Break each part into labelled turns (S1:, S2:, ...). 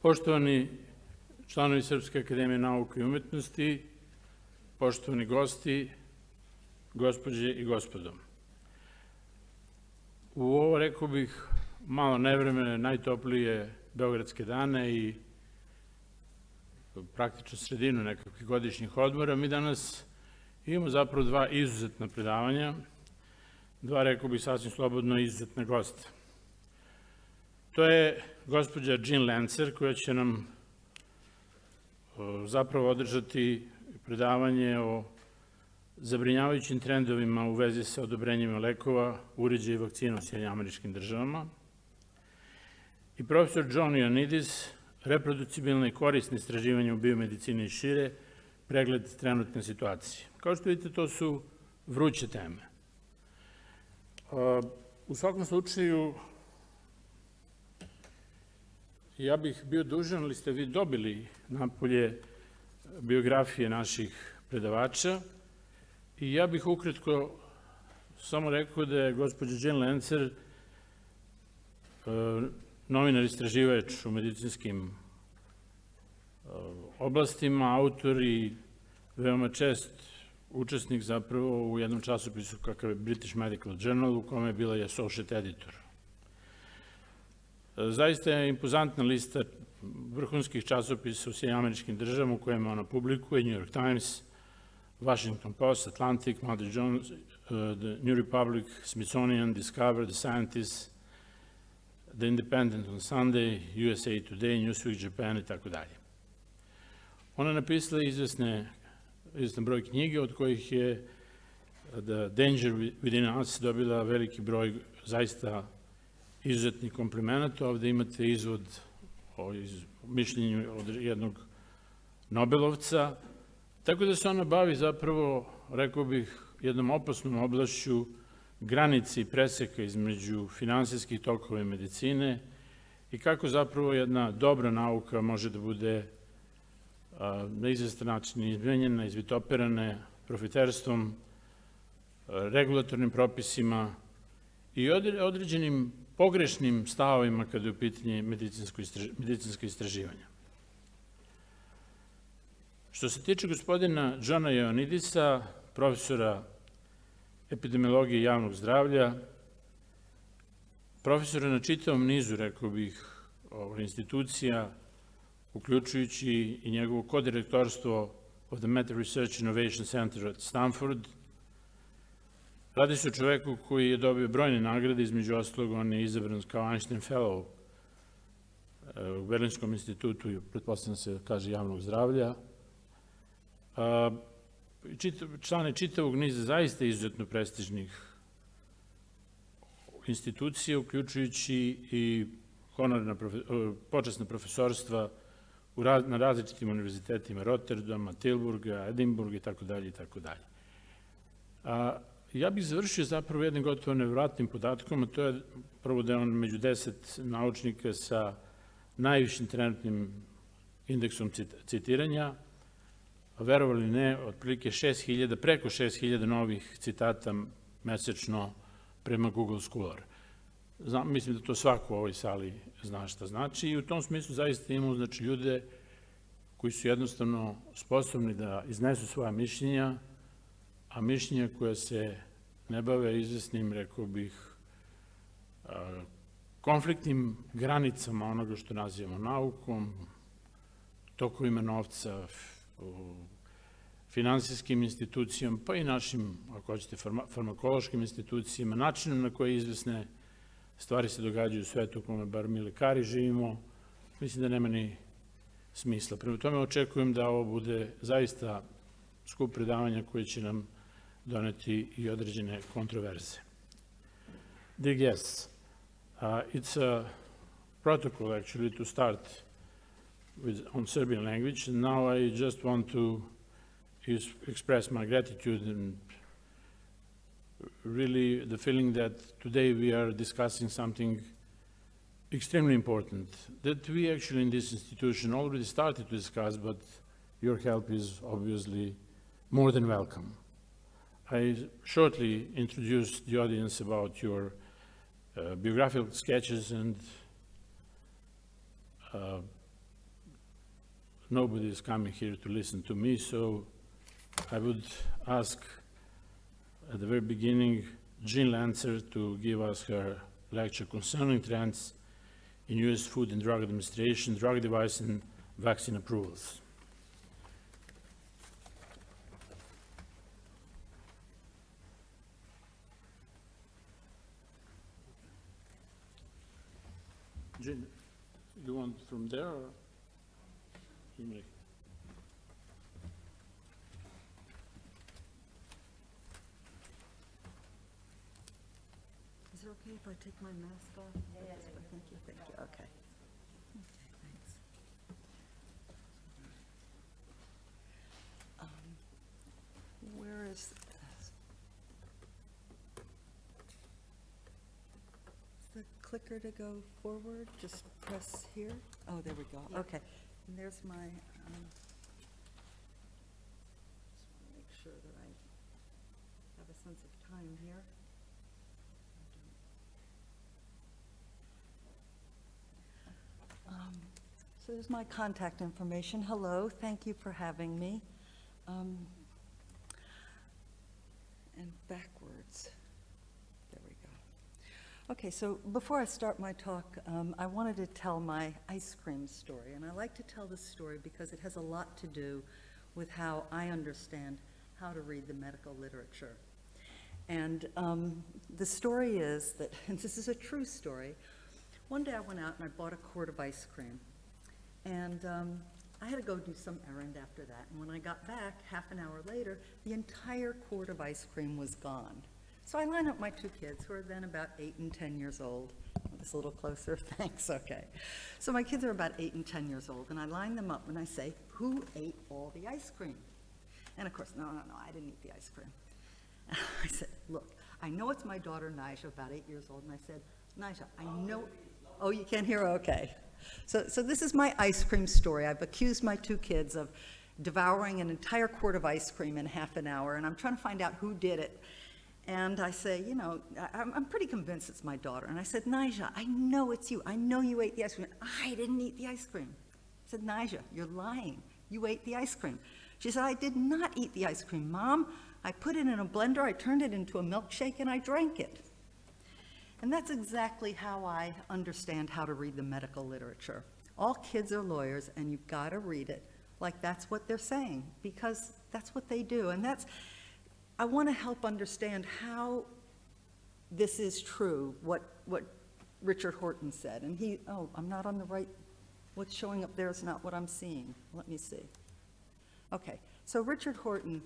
S1: Poštovani članovi Srpske akademije nauke i umetnosti, poštovani gosti, gospođe i gospodo. U ovo, rekao bih, malo nevremene, najtoplije beogradske dane i praktično sredinu nekakvih godišnjih odmora, mi danas imamo zapravo dva izuzetna predavanja, dva, rekao bih, sasvim slobodno izuzetna gosta. To je gospođa JEANNE LENZER, koja će nam zapravo održati predavanje o zabrinjavajućim trendovima u vezi sa odobrenjima lekova, uređaja i vakcina u SAD-u. I profesor ЙОАNNIDIS, reproducibilne i korisne istraživanja u biomedicini i šire, pregled trenutne situacije. Kao što vidite, to su vruće teme. U svakom slučaju, ja bih bio dužan, ali ste vi dobili napolje biografije naših predavača i ja bih ukratko samo rekao da je gospođa JEANNE LENZER novinar istraživač u medicinskim oblastima, autor i veoma čest učesnik zapravo u jednom časopisu kakav je British Medical Journal, u kome je bila i associate editor. Zaista je impozantna lista vrhunskih časopisa u SAD u kojima ona publikuje: New York Times, Washington Post, Atlantic, Mother Jones, The New Republic, Smithsonian, Discover, The Scientist, The Independent on Sunday, USA Today, Newsweek Japan i tako dalje. Ona je napisala izvestan broj knjige, od kojih je The Danger Within Us dobila veliki broj zaista izuzetnih komplimenata. Ovde imate izvod o mišljenju od jednog Nobelovca, tako da se ona bavi zapravo, rekao bih, jednom opasnom oblašću granici i preseka između finansijskih tokova i medicine i kako zapravo jedna dobra nauka može da bude na izvestan način izmenjena, izvitoperana profiterstvom, regulatornim propisima i određenim pogrešnim stavovima kada je u pitanju medicinsko istraživanje. Što se tiče gospodina Johna ЙОАNNIDISa, profesora epidemiologije i javnog zdravlja, profesora na čitavom nizu, rekao bih, institucija, uključujući i njegovo kodirektorstvo of the Meta Research Innovation Center at Stanford. Radi se o čoveku koji je dobio brojne nagrade, između ostalog on je izabran kao Einstein Fellow u Berlinskom institutu, pretpostavljam se kaže javnog zdravlja. Član je čitavog niza zaista izuzetno prestižnih institucija, uključujući i počasna profesorstva na različitim univerzitetima Rotterdama, Tilburga, Edinburga itd. Ja bih završio zapravo jednim gotovo nevjerojatnim podatkom, a to je prvo da je on među 10 naučnika sa najvišim trenutnim indeksom citiranja, a verovali ne, otprilike 6.000, preko 6.000 novih citata mesečno prema Google Scholar. Mislim da to svako u ovoj sali zna šta znači i u tom smislu zaista imamo ljude koji su jednostavno sposobni da iznesu svoja mišljenja, a mišljenja koja se ne bave izvesnim, rekao bih, konfliktnim granicama onoga što nazivamo naukom, tokovima novca, finansijskim institucijama, pa i našim, ako hoćete, farmakološkim institucijama, načinom na koje izvesne stvari se događaju u svetu u kome bar mi lekari živimo, mislim da nema ni smisla. Prema tome očekujem da ovo bude zaista skup predavanja koje će nam doneti i određene kontroverze. Dear guests, it's a protocol actually to start on Serbian language, and now I just want to express my gratitude and really the feeling that today we are discussing something extremely important that we actually in this institution already started to discuss, but your help is obviously more than welcome. I shortly introduced the audience about your biographical sketches and nobody is coming here to listen to me, so I would ask at the very beginning Jean LENZER to give us her lecture concerning trends in U.S. Food and Drug Administration, drug device and vaccine approvals. Jean, you want from there or you make?
S2: Is it okay if I take my mask off? Yeah. Thank you, okay. Okay, thanks. Where is this? Is the clicker to go forward? Just press here? Oh, there we go, okay. And there's my, just want to make sure that I have a sense of time here. So there's my contact information. Hello, thank you for having me. And backwards. There we go. Okay, so before I start my talk, I wanted to tell my ice cream story. And I like to tell this story because it has a lot to do with how I understand how to read the medical literature. And the story is that, and this is a true story, one day I went out and I bought a quart of ice cream. And I had to go do some errand after that. And when I got back, half an hour later, the entire quart of ice cream was gone. So I line up my two kids, who are then about 8 and 10 years old. This a little closer, thanks, okay. So my kids are about 8 and 10 years old, and I line them up and I say, who ate all the ice cream? And of course, no, I didn't eat the ice cream. And I said, look, I know it's my daughter, Nija, about 8 years old, and I said, Nija, I know, oh, you can't hear, okay. So this is my ice cream story. I've accused my two kids of devouring an entire quart of ice cream in half an hour, and I'm trying to find out who did it. And I say, you know, I'm pretty convinced it's my daughter. And I said, Nija, I know it's you. I know you ate the ice cream. I didn't eat the ice cream. I said, Nija, you're lying. You ate the ice cream. She said, I did not eat the ice cream, Mom. I put it in a blender, I turned it into a milkshake, and I drank it. And that's exactly how I understand how to read the medical literature. All kids are lawyers, and you've got to read it like that's what they're saying, because that's what they do. And that's, I want to help understand how this is true, what Richard Horton said. And he, oh, I'm not on the right, what's showing up there is not what I'm seeing. Let me see. Okay, so Richard Horton,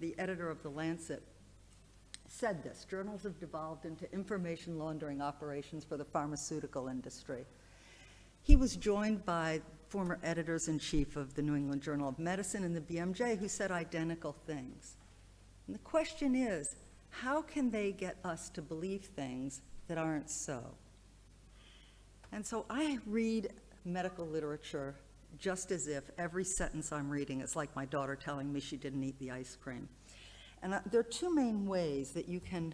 S2: the editor of The Lancet, said this: journals have devolved into information laundering operations for the pharmaceutical industry. He was joined by former editors-in-chief of the New England Journal of Medicine and the BMJ who said identical things. And the question is, how can they get us to believe things that aren't so? And so I read medical literature just as if every sentence I'm reading is like my daughter telling me she didn't eat the ice cream. And there are two main ways that you can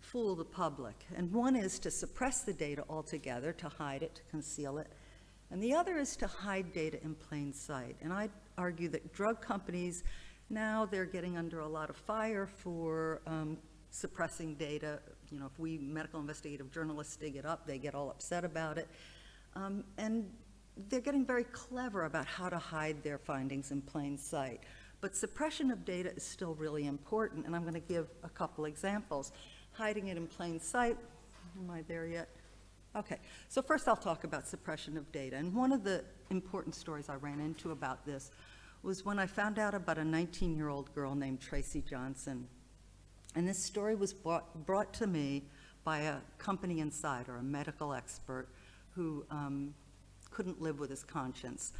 S2: fool the public. And one is to suppress the data altogether, to hide it, to conceal it. And the other is to hide data in plain sight. And I'd argue that drug companies, now they're getting under a lot of fire for suppressing data. You know, if we medical investigative journalists dig it up, they get all upset about it. And they're getting very clever about how to hide their findings in plain sight. But suppression of data is still really important, and I'm going to give a couple examples. Hiding it in plain sight, am I there yet? Okay, so first I'll talk about suppression of data. And one of the important stories I ran into about this was when I found out about a 19-year-old girl named Tracy Johnson. And this story was brought to me by a company insider, a medical expert who couldn't live with his conscience.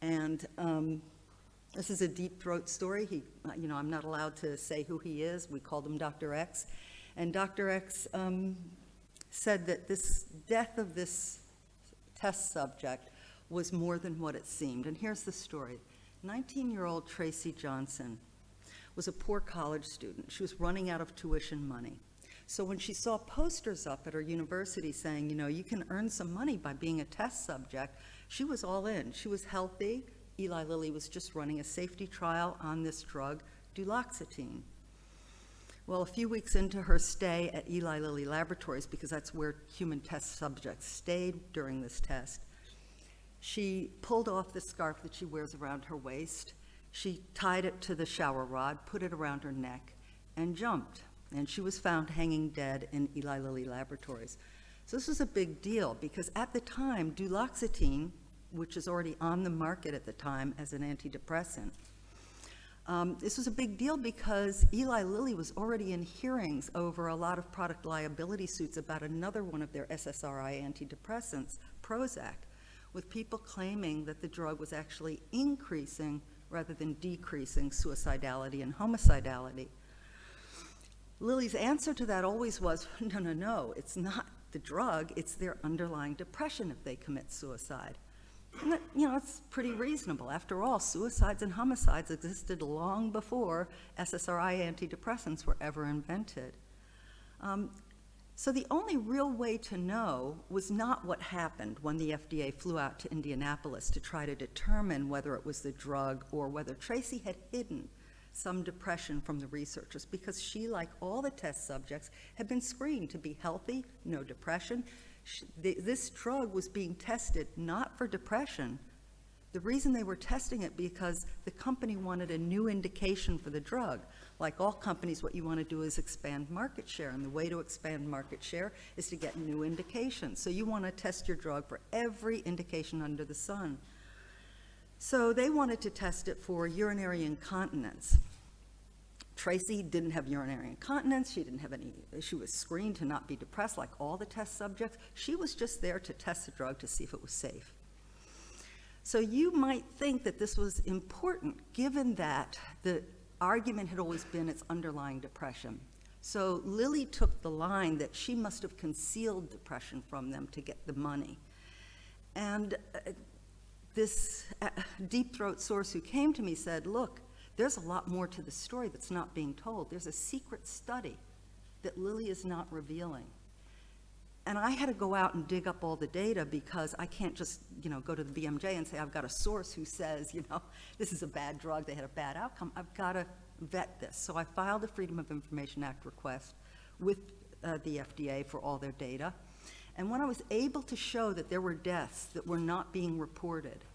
S2: And this is a deep throat story. He, you know, I'm not allowed to say who he is. We called him Dr. X. And Dr. X said that this death of this test subject was more than what it seemed. And here's the story. 19-year-old Tracy Johnson was a poor college student. She was running out of tuition money. So when she saw posters up at her university saying, you know, you can earn some money by being a test subject, she was all in. She was healthy. Eli Lilly was just running a safety trial on this drug, duloxetine. Well, a few weeks into her stay at Eli Lilly Laboratories, because that's where human test subjects stayed during this test, she pulled off the scarf that she wears around her waist. She tied it to the shower rod, put it around her neck, and jumped. And she was found hanging dead in Eli Lilly Laboratories. So this was a big deal because at the time, duloxetine, which is already on the market at the time as an antidepressant, this was a big deal because Eli Lilly was already in hearings over a lot of product liability suits about another one of their SSRI antidepressants, Prozac, with people claiming that the drug was actually increasing rather than decreasing suicidality and homicidality. Lilly's answer to that always was, no, no, no, it's not the drug, it's their underlying depression if they commit suicide. And that, you know, it's pretty reasonable. After all, suicides and homicides existed long before SSRI antidepressants were ever invented. So the only real way to know was not what happened when the FDA flew out to Indianapolis to try to determine whether it was the drug or whether Tracy had hidden some depression from the researchers, because she, like all the test subjects, had been screened to be healthy, no depression. This drug was being tested not for depression. The reason they were testing it because the company wanted a new indication for the drug. Like all companies, what you want to do is expand market share, and the way to expand market share is to get new indications. So you want to test your drug for every indication under the sun. So they wanted to test it for urinary incontinence. Tracy didn't have urinary incontinence. She didn't have any, she was screened to not be depressed like all the test subjects. She was just there to test the drug to see if it was safe. So you might think that this was important given that the argument had always been its underlying depression. So Lilly took the line that she must have concealed depression from them to get the money. And this deep throat source who came to me said, look, there's a lot more to the story that's not being told. There's a secret study that Lilly is not revealing. And I had to go out and dig up all the data because I can't just, you know, go to the BMJ and say, I've got a source who says, you know, this is a bad drug, they had a bad outcome. I've got to vet this. So I filed a Freedom of Information Act request with the FDA for all their data. And when I was able to show that there were deaths that were not being reported,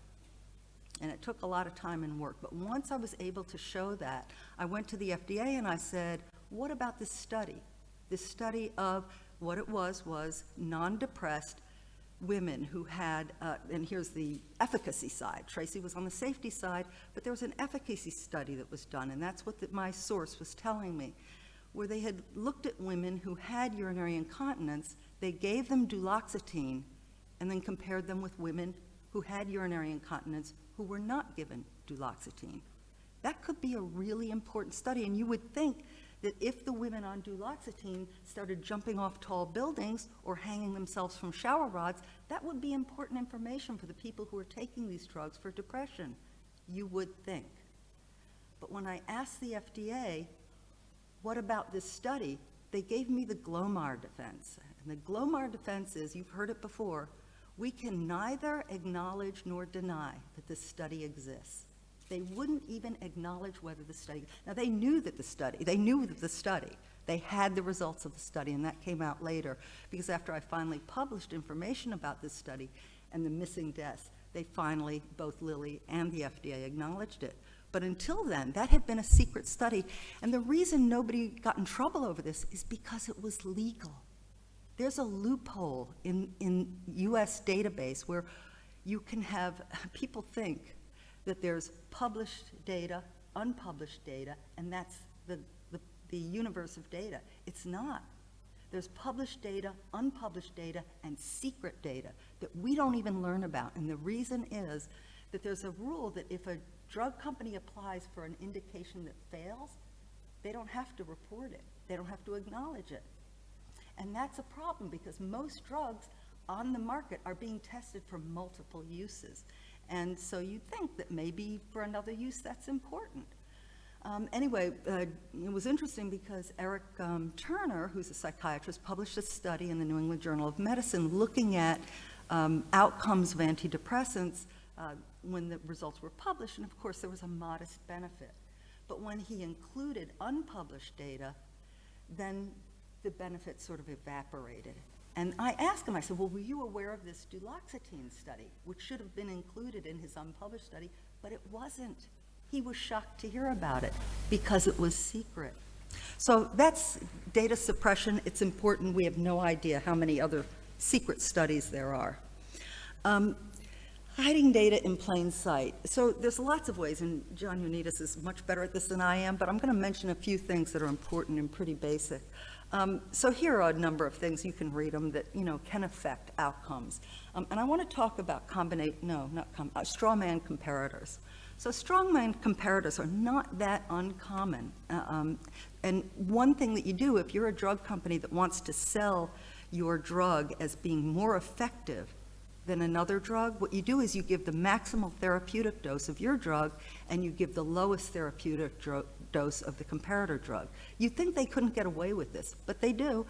S2: and it took a lot of time and work, but once I was able to show that, I went to the FDA and I said, what about this study? This study of what it was non-depressed women who had, and here's the efficacy side. Tracy was on the safety side, but there was an efficacy study that was done, and that's what my source was telling me, where they had looked at women who had urinary incontinence, they gave them duloxetine, and then compared them with women who had urinary incontinence who were not given duloxetine. That could be a really important study, and you would think that if the women on duloxetine started jumping off tall buildings or hanging themselves from shower rods, that would be important information for the people who are taking these drugs for depression, you would think. But when I asked the FDA, what about this study, they gave me the Glomar defense. And the Glomar defense is, you've heard it before, we can neither acknowledge nor deny that this study exists. They wouldn't even acknowledge whether the study, now they knew that the study, they had the results of the study, and that came out later, because after I finally published information about this study and the missing deaths, they finally, both Lilly and the FDA, acknowledged it. But until then, that had been a secret study, and the reason nobody got in trouble over this is because it was legal. There's a loophole in US database where you can have, people think that there's published data, unpublished data, and that's the universe of data. It's not. There's published data, unpublished data, and secret data that we don't even learn about. And the reason is that there's a rule that if a drug company applies for an indication that fails, they don't have to report it. They don't have to acknowledge it. And that's a problem because most drugs on the market are being tested for multiple uses. And so you'd think that maybe for another use that's important. Anyway, it was interesting because Eric Turner, who's a psychiatrist, published a study in the New England Journal of Medicine looking at outcomes of antidepressants when the results were published, and of course there was a modest benefit. But when he included unpublished data, then the benefit sort of evaporated. And I asked him, I said, well, were you aware of this duloxetine study, which should have been included in his unpublished study, but it wasn't. He was shocked to hear about it because it was secret. So that's data suppression. It's important. We have no idea how many other secret studies there are. Hiding data in plain sight. So there's lots of ways, and John Ioannidis is much better at this than I am, but I'm going to mention a few things that are important and pretty basic. So here are a number of things, you can read them, that can affect outcomes. And I want to talk about straw man comparators. So strong man comparators are not that uncommon. And one thing that you do, if you're a drug company that wants to sell your drug as being more effective than another drug, what you do is you give the maximal therapeutic dose of your drug and you give the lowest therapeutic dose of the comparator drug. You'd think they couldn't get away with this, but they do.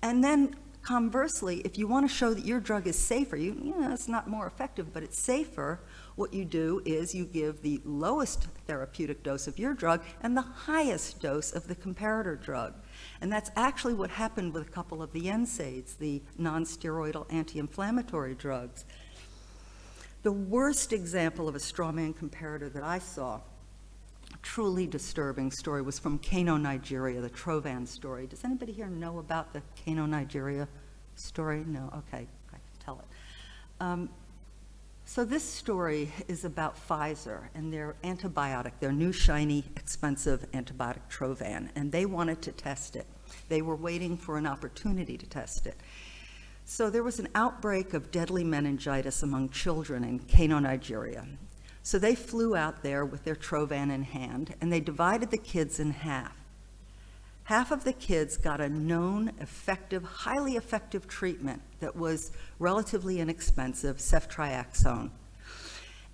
S2: And then conversely, if you want to show that your drug is safer, it's not more effective, but it's safer, what you do is you give the lowest therapeutic dose of your drug and the highest dose of the comparator drug. And that's actually what happened with a couple of the NSAIDs, the non-steroidal anti-inflammatory drugs. The worst example of a straw man comparator that I saw, a truly disturbing story, was from Kano, Nigeria, the Trovan story. Does anybody here know about the Kano, Nigeria story? No? Okay, I can tell it. So this story is about Pfizer and their antibiotic, their new shiny expensive antibiotic Trovan, and they wanted to test it. They were waiting for an opportunity to test it. So there was an outbreak of deadly meningitis among children in Kano, Nigeria. So they flew out there with their Trovan in hand, and they divided the kids in half. Half of the kids got a known, effective, highly effective treatment that was relatively inexpensive, ceftriaxone.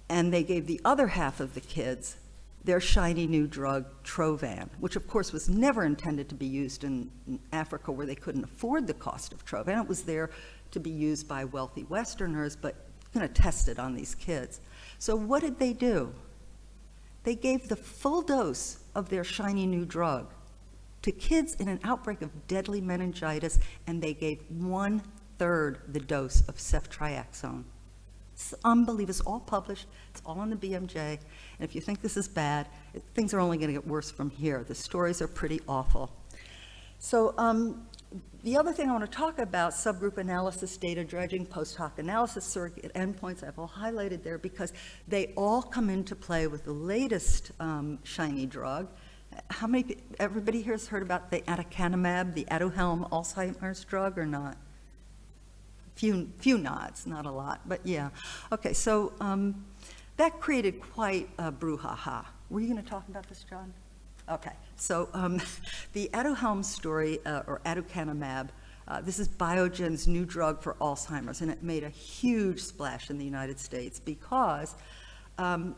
S2: And they gave the other half of the kids their shiny new drug, Trovan, which of course was never intended to be used in Africa where they couldn't afford the cost of Trovan. It was there to be used by wealthy Westerners, but test it on these kids. So what did they do? They gave the full dose of their shiny new drug to kids in an outbreak of deadly meningitis, and they gave 1/3 the dose of ceftriaxone. It's unbelievable. It's all published. It's all on the BMJ. And if you think this is bad, things are only going to get worse from here. The stories are pretty awful. So the other thing I want to talk about, subgroup analysis, data dredging, post hoc analysis, surrogate endpoints, I've all highlighted there because they all come into play with the latest shiny drug. Everybody here has heard about the aducanumab, the Aduhelm Alzheimer's drug, or not? Few nods, not a lot, but yeah. Okay, so that created quite a brouhaha. Were you going to talk about this, John? Okay, so the Aduhelm story, or aducanumab, this is Biogen's new drug for Alzheimer's, and it made a huge splash in the United States because none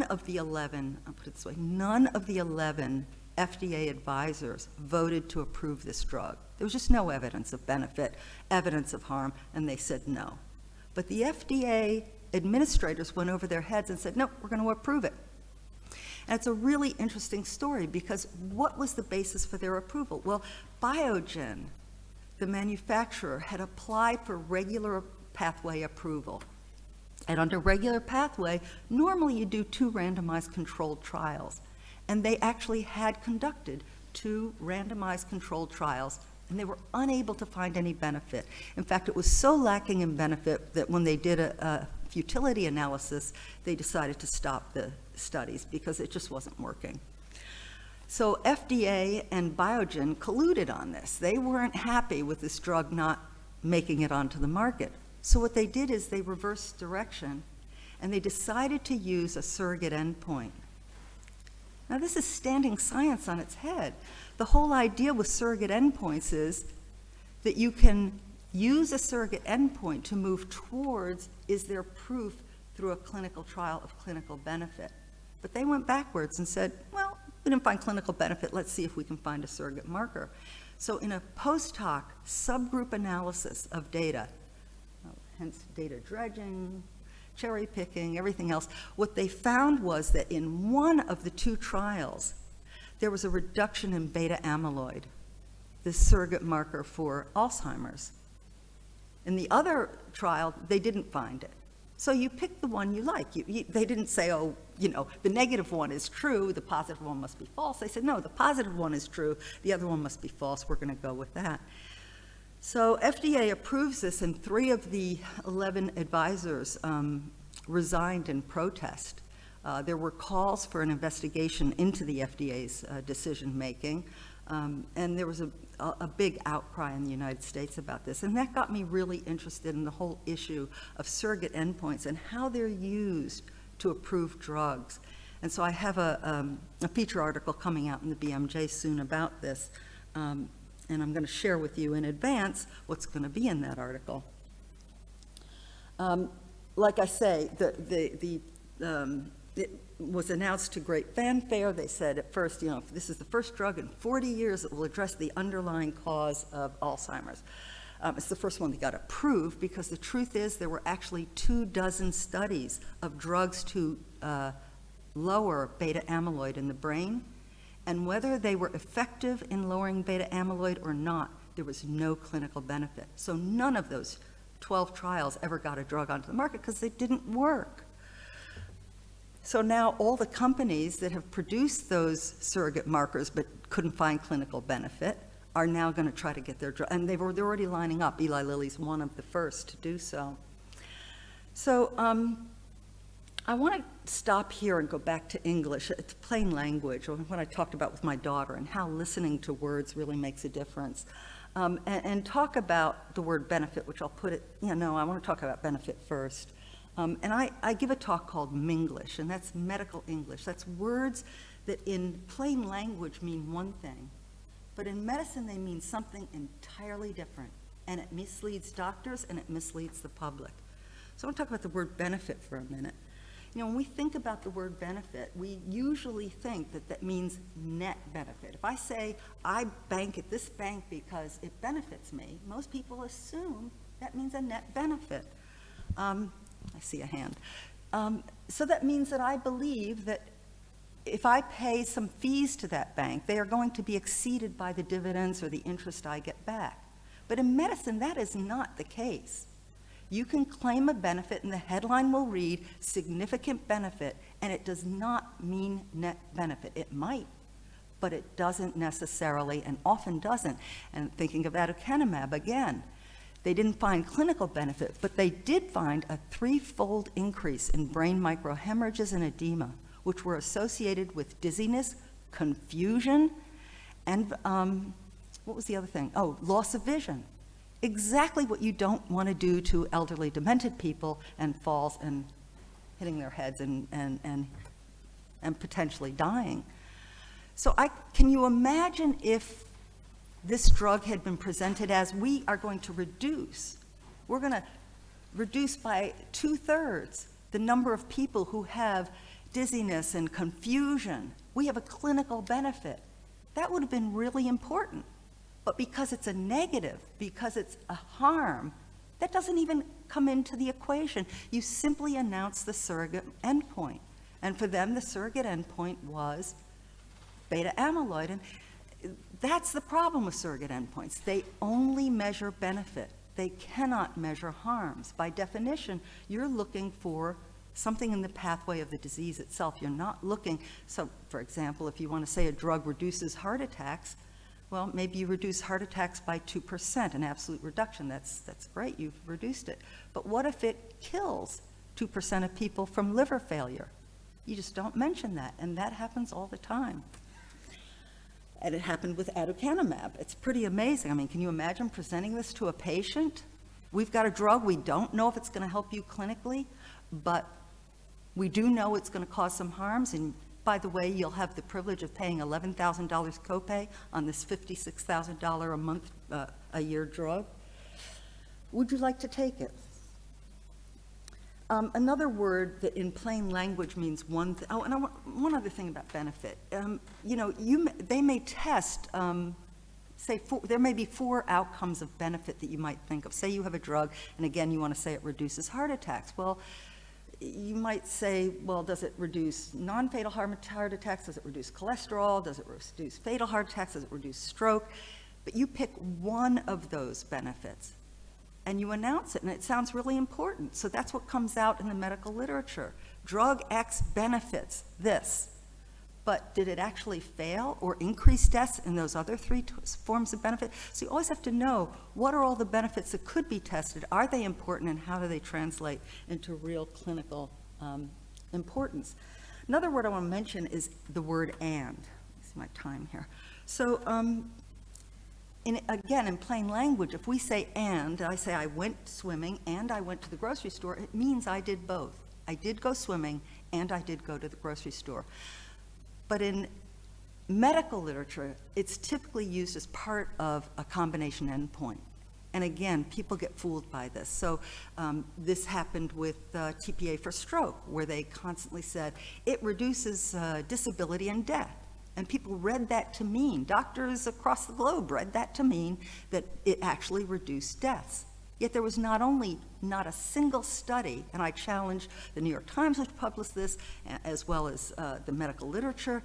S2: of the 11, I'll put it this way, none of the 11 FDA advisors voted to approve this drug. There was just no evidence of benefit, evidence of harm, and they said no. But the FDA administrators went over their heads and said, no, we're going to approve it. And it's a really interesting story because what was the basis for their approval? Well, Biogen, the manufacturer, had applied for regular pathway approval. And under regular pathway, normally you do 2 randomized controlled trials. And they actually had conducted 2 randomized controlled trials, and they were unable to find any benefit. In fact, it was so lacking in benefit that when they did a futility analysis, they decided to stop the studies because it just wasn't working. So FDA and Biogen colluded on this. They weren't happy with this drug not making it onto the market. So what they did is they reversed direction, and they decided to use a surrogate endpoint. Now, this is standing science on its head. The whole idea with surrogate endpoints is that you can use a surrogate endpoint to move towards, is there proof through a clinical trial of clinical benefit? But they went backwards and said, well, we didn't find clinical benefit, let's see if we can find a surrogate marker. So in a post hoc subgroup analysis of data, hence data dredging, cherry picking, everything else, what they found was that in one of the two trials, there was a reduction in beta amyloid, the surrogate marker for Alzheimer's. In the other trial, they didn't find it. So you pick the one you like. They didn't say, oh, you know, the negative one is true, the positive one must be false. They said, no, the positive one is true, the other one must be false, we're gonna go with that. So FDA approves this, and 3 of the 11 advisors resigned in protest. There were calls for an investigation into the FDA's decision-making, and there was a big outcry in the United States about this. And that got me really interested in the whole issue of surrogate endpoints and how they're used to approve drugs. And so I have a feature article coming out in the BMJ soon about this, and I'm going to share with you in advance what's going to be in that article. Like I say, it was announced to great fanfare. They said at first, you know, this is the first drug in 40 years that will address the underlying cause of Alzheimer's. It's the first one that got approved because the truth is there were actually 24 studies of drugs to lower beta amyloid in the brain, and whether they were effective in lowering beta amyloid or not, there was no clinical benefit. So none of those 12 trials ever got a drug onto the market because they didn't work. So now all the companies that have produced those surrogate markers but couldn't find clinical benefit are now going to try to get their drug, and they're already lining up. Eli Lilly's one of the first to do so. So I want to stop here and go back to English. It's plain language, or what I talked about with my daughter and how listening to words really makes a difference. And talk about the word benefit, which I'll put it, you know, I want to talk about benefit first. And I give a talk called Minglish, and that's medical English. That's words that in plain language mean one thing, but in medicine they mean something entirely different, and it misleads doctors and it misleads the public. So I want to talk about the word benefit for a minute. You know, when we think about the word benefit, we usually think that that means net benefit. If I say, I bank at this bank because it benefits me, most people assume that means a net benefit. I see a hand. So that means that I believe that if I pay some fees to that bank, they are going to be exceeded by the dividends or the interest I get back. But in medicine, that is not the case. You can claim a benefit and the headline will read significant benefit, and it does not mean net benefit. It might, but it doesn't necessarily, and often doesn't. And thinking of aducanumab again, they didn't find clinical benefit, but they did find a 3-fold increase in brain microhemorrhages and edema, which were associated with dizziness, confusion, and what was the other thing? Oh, loss of vision. Exactly what you don't want to do to elderly demented people, and falls and hitting their heads and potentially dying. So can you imagine if this drug had been presented as we are going to reduce, we're going to reduce by 2/3 the number of people who have dizziness and confusion. We have a clinical benefit. That would have been really important. But because it's a negative, because it's a harm, that doesn't even come into the equation. You simply announce the surrogate endpoint. And for them, the surrogate endpoint was beta amyloid. And that's the problem with surrogate endpoints. They only measure benefit. They cannot measure harms. By definition, you're looking for something in the pathway of the disease itself. You're not looking, so for example, if you want to say a drug reduces heart attacks, well, maybe you reduce heart attacks by 2%, an absolute reduction. That's great, you've reduced it. But what if it kills 2% of people from liver failure? You just don't mention that, and that happens all the time. And it happened with aducanumab. It's pretty amazing. I mean, can you imagine presenting this to a patient? We've got a drug, we don't know if it's gonna help you clinically, but we do know it's gonna cause some harms, and by the way, you'll have the privilege of paying $11,000 copay on this $56,000 a month, a year drug. Would you like to take it? Another word that in plain language means one thing. Oh, and one other thing about benefit. You know, they may test, there may be 4 outcomes of benefit that you might think of. Say you have a drug, and again, you want to say it reduces heart attacks. Well, you might say, well, does it reduce non-fatal heart attacks? Does it reduce cholesterol? Does it reduce fatal heart attacks? Does it reduce stroke? But you pick one of those benefits, and you announce it, and it sounds really important. So that's what comes out in the medical literature. Drug X benefits this. But did it actually fail or increase deaths in those other 3 forms of benefit? So you always have to know, what are all the benefits that could be tested? Are they important, and how do they translate into real clinical importance? Another word I want to mention is the word and. It's my time here. So again, in plain language, if we say and, I say I went swimming and I went to the grocery store, it means I did both. I did go swimming and I did go to the grocery store. But in medical literature, it's typically used as part of a combination endpoint. And again, people get fooled by this. So this happened with TPA for stroke, where they constantly said, it reduces disability and death. And people read that to mean, doctors across the globe read that to mean that it actually reduced deaths. Yet there was not a single study, and I challenge the New York Times, which published this, as well as the medical literature.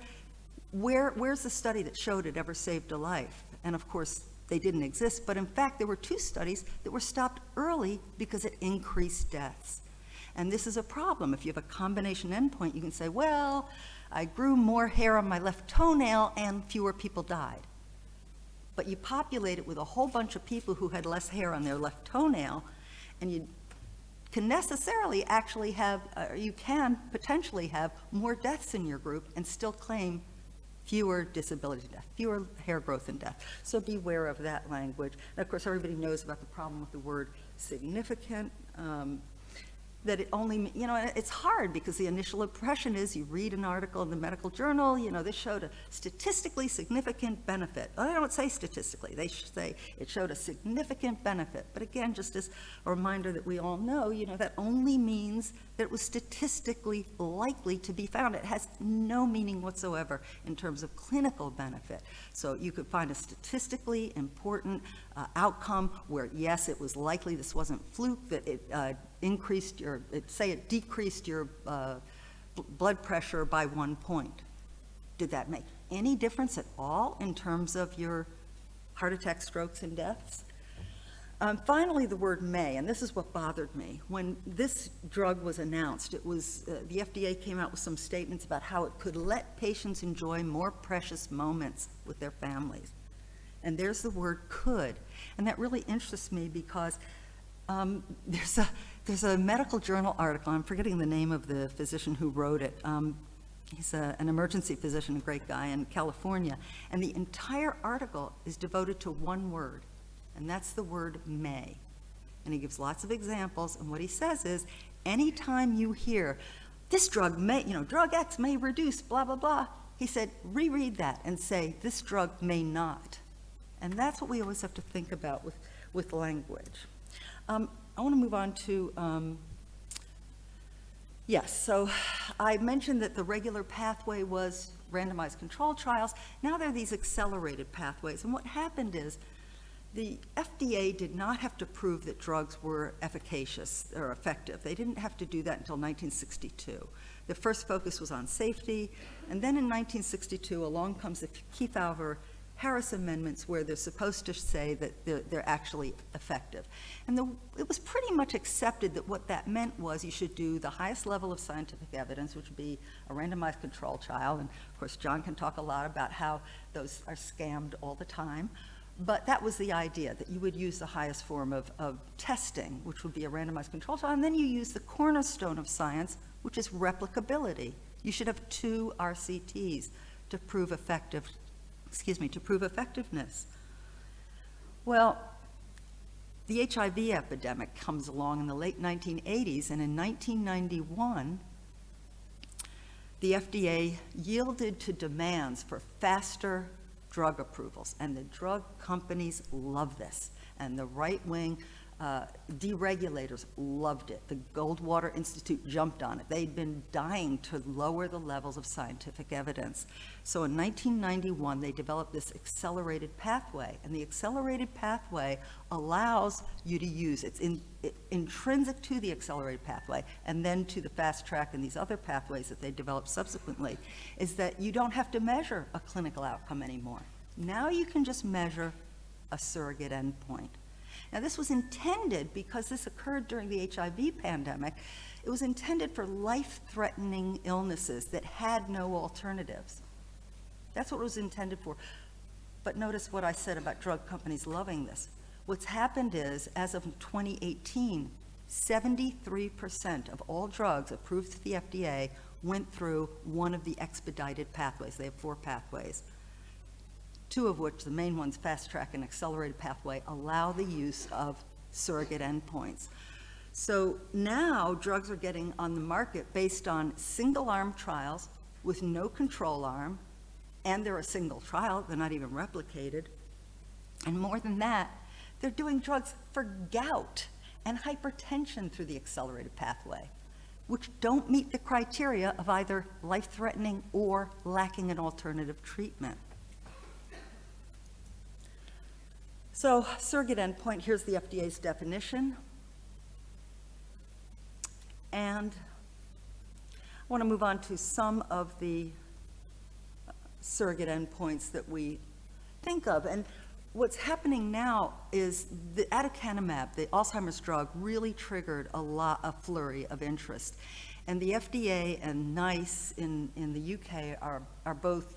S2: Where's the study that showed it ever saved a life? And of course, they didn't exist, but in fact, there were 2 studies that were stopped early because it increased deaths. And this is a problem. If you have a combination endpoint, you can say, well, I grew more hair on my left toenail and fewer people died. But you populate it with a whole bunch of people who had less hair on their left toenail, and you can necessarily actually have, you can potentially have more deaths in your group and still claim fewer disability deaths, fewer hair growth and death. So beware of that language. And of course, everybody knows about the problem with the word significant. That it only, you know, it's hard because the initial impression is you read an article in the medical journal, you know, this showed a statistically significant benefit. Well, they don't say statistically, they say it showed a significant benefit. But again, just as a reminder that we all know, you know, that only means that it was statistically likely to be found. It has no meaning whatsoever in terms of clinical benefit. So you could find a statistically important outcome where, yes, it was likely, this wasn't fluke, that it increased your, say it decreased your blood pressure by 1 point. Did that make any difference at all in terms of your heart attacks, strokes, and deaths? Finally, the word may, and this is what bothered me. When this drug was announced, it was, the FDA came out with some statements about how it could let patients enjoy more precious moments with their families. And there's the word could. And that really interests me because there's a medical journal article, I'm forgetting the name of the physician who wrote it. He's an emergency physician, a great guy in California. And the entire article is devoted to one word, and that's the word may. And he gives lots of examples, and what he says is, anytime you hear, this drug may, you know, drug X may reduce blah, blah, blah, he said, reread that and say, this drug may not. And that's what we always have to think about with language. I want to move on to, yes, so I mentioned that the regular pathway was randomized controlled trials. Now there are these accelerated pathways, and what happened is the FDA did not have to prove that drugs were efficacious or effective. They didn't have to do that until 1962. The first focus was on safety, and then in 1962 along comes the Kefauver-Harris amendments where they're supposed to say that they're actually effective. And it was pretty much accepted that what that meant was you should do the highest level of scientific evidence, which would be a randomized control trial. And of course, John can talk a lot about how those are scammed all the time. But that was the idea, that you would use the highest form of testing, which would be a randomized control trial, and then you use the cornerstone of science, which is replicability. You should have 2 RCTs to prove effectiveness. Well, the HIV epidemic comes along in the late 1980s, and in 1991, the FDA yielded to demands for faster drug approvals, and the drug companies love this. And the right wing Deregulators loved it. The Goldwater Institute jumped on it. They'd been dying to lower the levels of scientific evidence. So in 1991, they developed this accelerated pathway, and the accelerated pathway allows you to use, it's intrinsic to the accelerated pathway, and then to the fast track and these other pathways that they developed subsequently, is that you don't have to measure a clinical outcome anymore. Now you can just measure a surrogate endpoint. Now, this was intended, because this occurred during the HIV pandemic, it was intended for life-threatening illnesses that had no alternatives. That's what it was intended for. But notice what I said about drug companies loving this. What's happened is, as of 2018, 73% of all drugs approved to the FDA went through one of the expedited pathways. They have 4 pathways. 2 of which, the main ones, fast track and accelerated pathway, allow the use of surrogate endpoints. So now drugs are getting on the market based on single-arm trials with no control arm, and they're a single trial, they're not even replicated. And more than that, they're doing drugs for gout and hypertension through the accelerated pathway, which don't meet the criteria of either life-threatening or lacking an alternative treatment. So, surrogate endpoint, here's the FDA's definition. And I want to move on to some of the surrogate endpoints that we think of. And what's happening now is the aducanumab, the Alzheimer's drug, really triggered a flurry of interest. And the FDA and NICE in the UK are both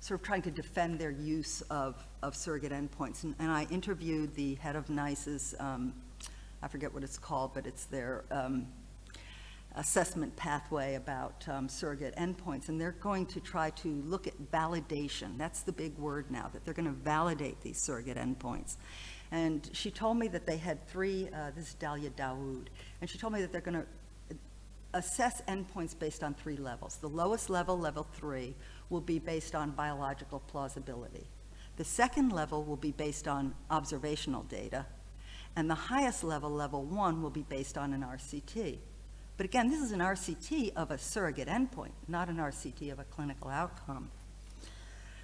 S2: sort of trying to defend their use of surrogate endpoints. And I interviewed the head of NICE's, I forget what it's called, but it's their assessment pathway about surrogate endpoints. And they're going to try to look at validation. That's the big word now, that they're going to validate these surrogate endpoints. And she told me that they had 3, this is Dalia Dawood, and she told me that they're going to assess endpoints based on 3 levels. The lowest level, level 3, will be based on biological plausibility. The second level will be based on observational data, and the highest level, level 1, will be based on an RCT. But again, this is an RCT of a surrogate endpoint, not an RCT of a clinical outcome.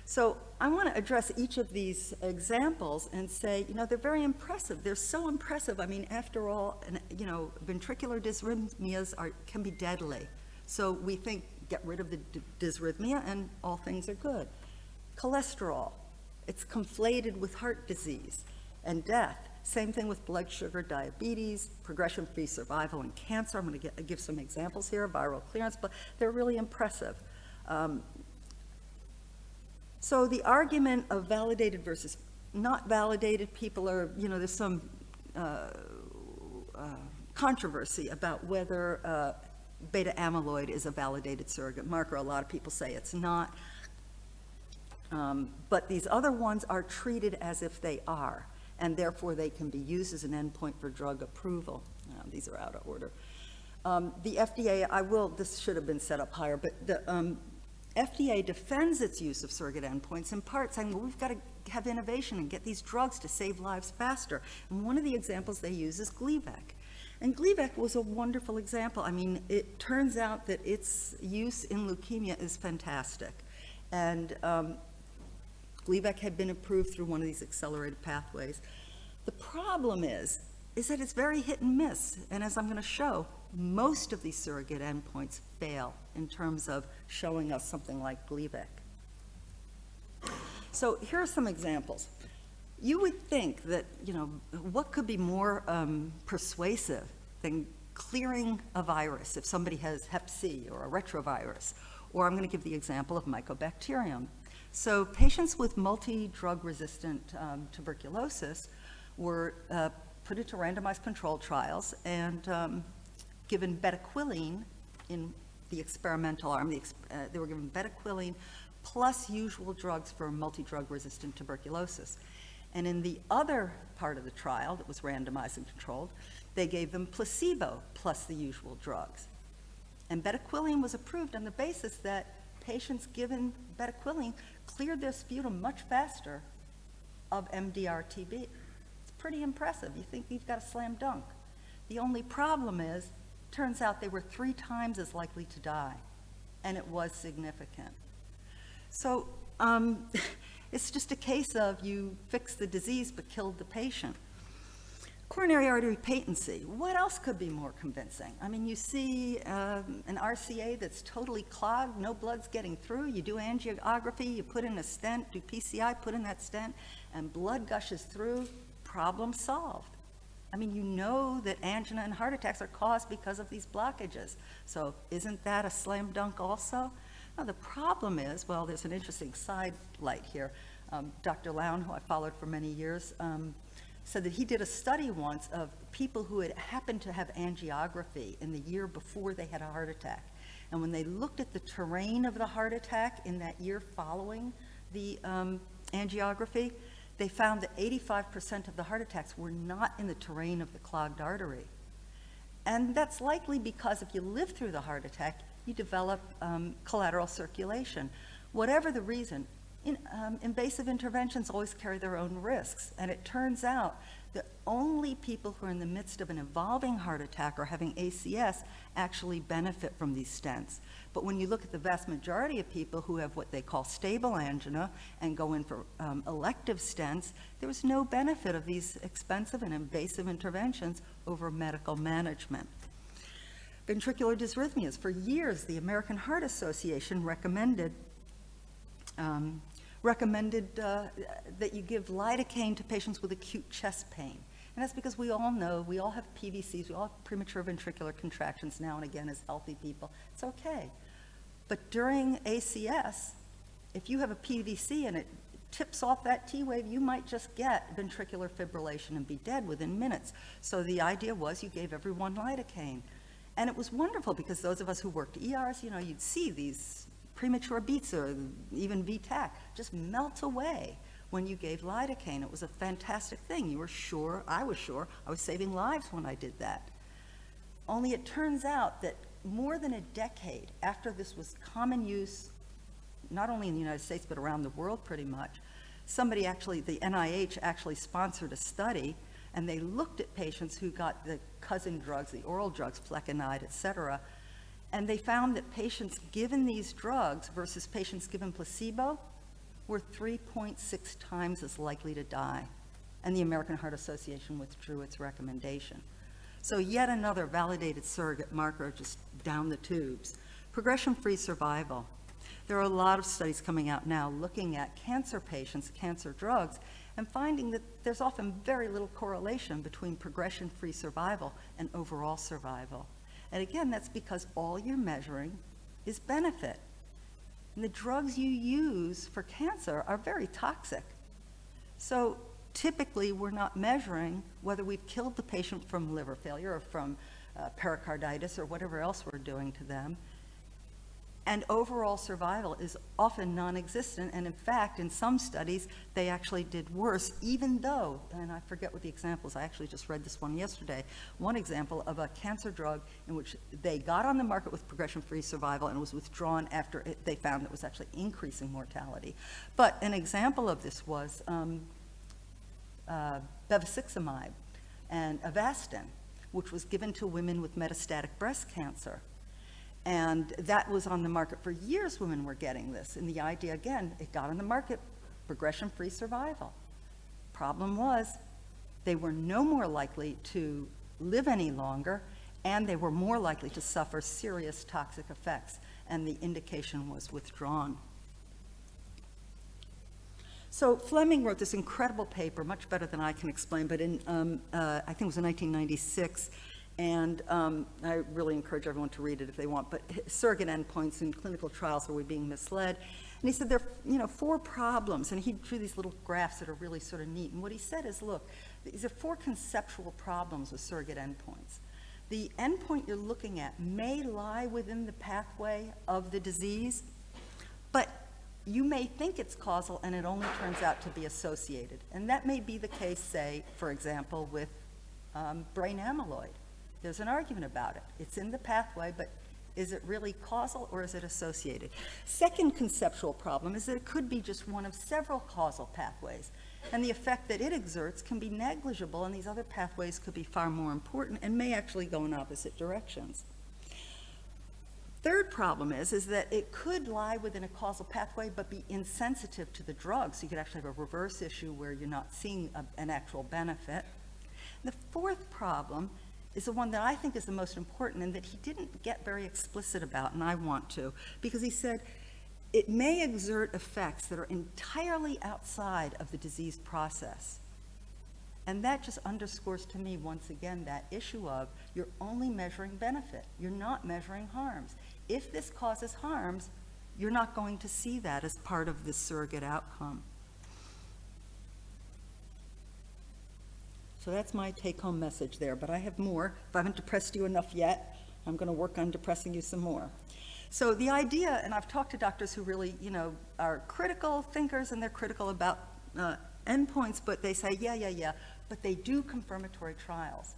S2: So I want to address each of these examples and say, you know, they're very impressive. They're so impressive. I mean, after all, you know, ventricular dysrhythmias can be deadly. So we think, get rid of the dysrhythmia and all things are good. Cholesterol, it's conflated with heart disease and death. Same thing with blood sugar, diabetes, progression-free survival, and cancer. I'm going to give some examples here, viral clearance, but they're really impressive. So the argument of validated versus not validated, people are, you know, there's some controversy about whether beta amyloid is a validated surrogate marker. A lot of people say it's not. But these other ones are treated as if they are, and therefore they can be used as an endpoint for drug approval. These are out of order. The FDA, this should have been set up higher, but the FDA defends its use of surrogate endpoints in part saying, well, we've got to have innovation and get these drugs to save lives faster. And one of the examples they use is Gleevec. And Gleevec was a wonderful example. I mean, it turns out that its use in leukemia is fantastic. And Gleevec had been approved through one of these accelerated pathways. The problem is that it's very hit and miss. And as I'm going to show, most of these surrogate endpoints fail in terms of showing us something like Gleevec. So here are some examples. You would think that, you know, what could be more persuasive than clearing a virus if somebody has hep C or a retrovirus? Or I'm going to give the example of mycobacterium. So patients with multi-drug resistant tuberculosis were put into randomized controlled trials and given betaquilline in the experimental arm. They were given betaquilline plus usual drugs for multi-drug resistant tuberculosis. And in the other part of the trial that was randomized and controlled, they gave them placebo plus the usual drugs. And betaquilline was approved on the basis that patients given betaquilline cleared their sputum much faster of MDR-TB. It's pretty impressive. You think you've got a slam dunk. The only problem is, turns out they were 3 times as likely to die, and it was significant. So it's just a case of you fixed the disease but killed the patient. Coronary artery patency, what else could be more convincing? I mean, you see an RCA that's totally clogged, no blood's getting through, you do angiography, you put in a stent, do PCI, put in that stent, and blood gushes through, problem solved. I mean, you know that angina and heart attacks are caused because of these blockages. So isn't that a slam dunk also? Now the problem is, well, there's an interesting side light here. Dr. Lown, who I followed for many years, said that he did a study once of people who had happened to have angiography in the year before they had a heart attack. And when they looked at the terrain of the heart attack in that year following the angiography, they found that 85% of the heart attacks were not in the terrain of the clogged artery. And that's likely because if you live through the heart attack, you develop collateral circulation. Whatever the reason, invasive interventions always carry their own risks. And it turns out that only people who are in the midst of an evolving heart attack or having ACS actually benefit from these stents. But when you look at the vast majority of people who have what they call stable angina and go in for elective stents, there was no benefit of these expensive and invasive interventions over medical management. Ventricular dysrhythmias. For years, the American Heart Association recommended that you give lidocaine to patients with acute chest pain. And that's because we all know, we all have PVCs, we all have premature ventricular contractions now and again as healthy people. It's okay. But during ACS, if you have a PVC and it tips off that T wave, you might just get ventricular fibrillation and be dead within minutes. So the idea was you gave everyone lidocaine. And it was wonderful because those of us who worked ERs, you know, you'd see these premature beats or even VTAC just melt away when you gave lidocaine. It was a fantastic thing. You were sure, I was saving lives when I did that. Only it turns out that more than a decade after this was common use, not only in the United States, but around the world pretty much, somebody actually, the NIH actually sponsored a study, and they looked at patients who got the cousin drugs, the oral drugs, flecainide, et cetera, and they found that patients given these drugs versus patients given placebo were 3.6 times as likely to die. And the American Heart Association withdrew its recommendation. So yet another validated surrogate marker just down the tubes. Progression-free survival. There are a lot of studies coming out now looking at cancer patients, cancer drugs, and finding that there's often very little correlation between progression-free survival and overall survival. And again, that's because all you're measuring is benefit. And the drugs you use for cancer are very toxic. So typically, we're not measuring whether we've killed the patient from liver failure or from pericarditis or whatever else we're doing to them. And overall survival is often non-existent, and in fact, in some studies, they actually did worse, even though, and I forget what the example is, I actually just read this one yesterday, one example of a cancer drug in which they got on the market with progression-free survival and was withdrawn after they found it was actually increasing mortality. But an example of this was bevacizumab and Avastin, which was given to women with metastatic breast cancer. And that was on the market for years. Women were getting this. And the idea, again, it got on the market, progression-free survival. Problem was, they were no more likely to live any longer, and they were more likely to suffer serious toxic effects. And the indication was withdrawn. So Fleming wrote this incredible paper, much better than I can explain, but in, I think it was in 1996, and I really encourage everyone to read it if they want, but surrogate endpoints in clinical trials, are we being misled? And he said there are 4 problems, and he drew these little graphs that are really sort of neat. And what he said is, look, these are 4 conceptual problems with surrogate endpoints. The endpoint you're looking at may lie within the pathway of the disease, but you may think it's causal and it only turns out to be associated. And that may be the case, say, for example, with brain amyloid. There's an argument about it. It's in the pathway, but is it really causal or is it associated? Second conceptual problem is that it could be just one of several causal pathways. And the effect that it exerts can be negligible, and these other pathways could be far more important and may actually go in opposite directions. Third problem is that it could lie within a causal pathway but be insensitive to the drug. So you could actually have a reverse issue where you're not seeing an actual benefit. The fourth problem is the one that I think is the most important and that he didn't get very explicit about, and I want to, because he said it may exert effects that are entirely outside of the disease process. And that just underscores to me, once again, that issue of you're only measuring benefit. You're not measuring harms. If this causes harms, you're not going to see that as part of the surrogate outcome. So that's my take-home message there, but I have more. If I haven't depressed you enough yet, I'm going to work on depressing you some more. So the idea, and I've talked to doctors who really, are critical thinkers, and they're critical about endpoints, but they say, yeah, but they do confirmatory trials.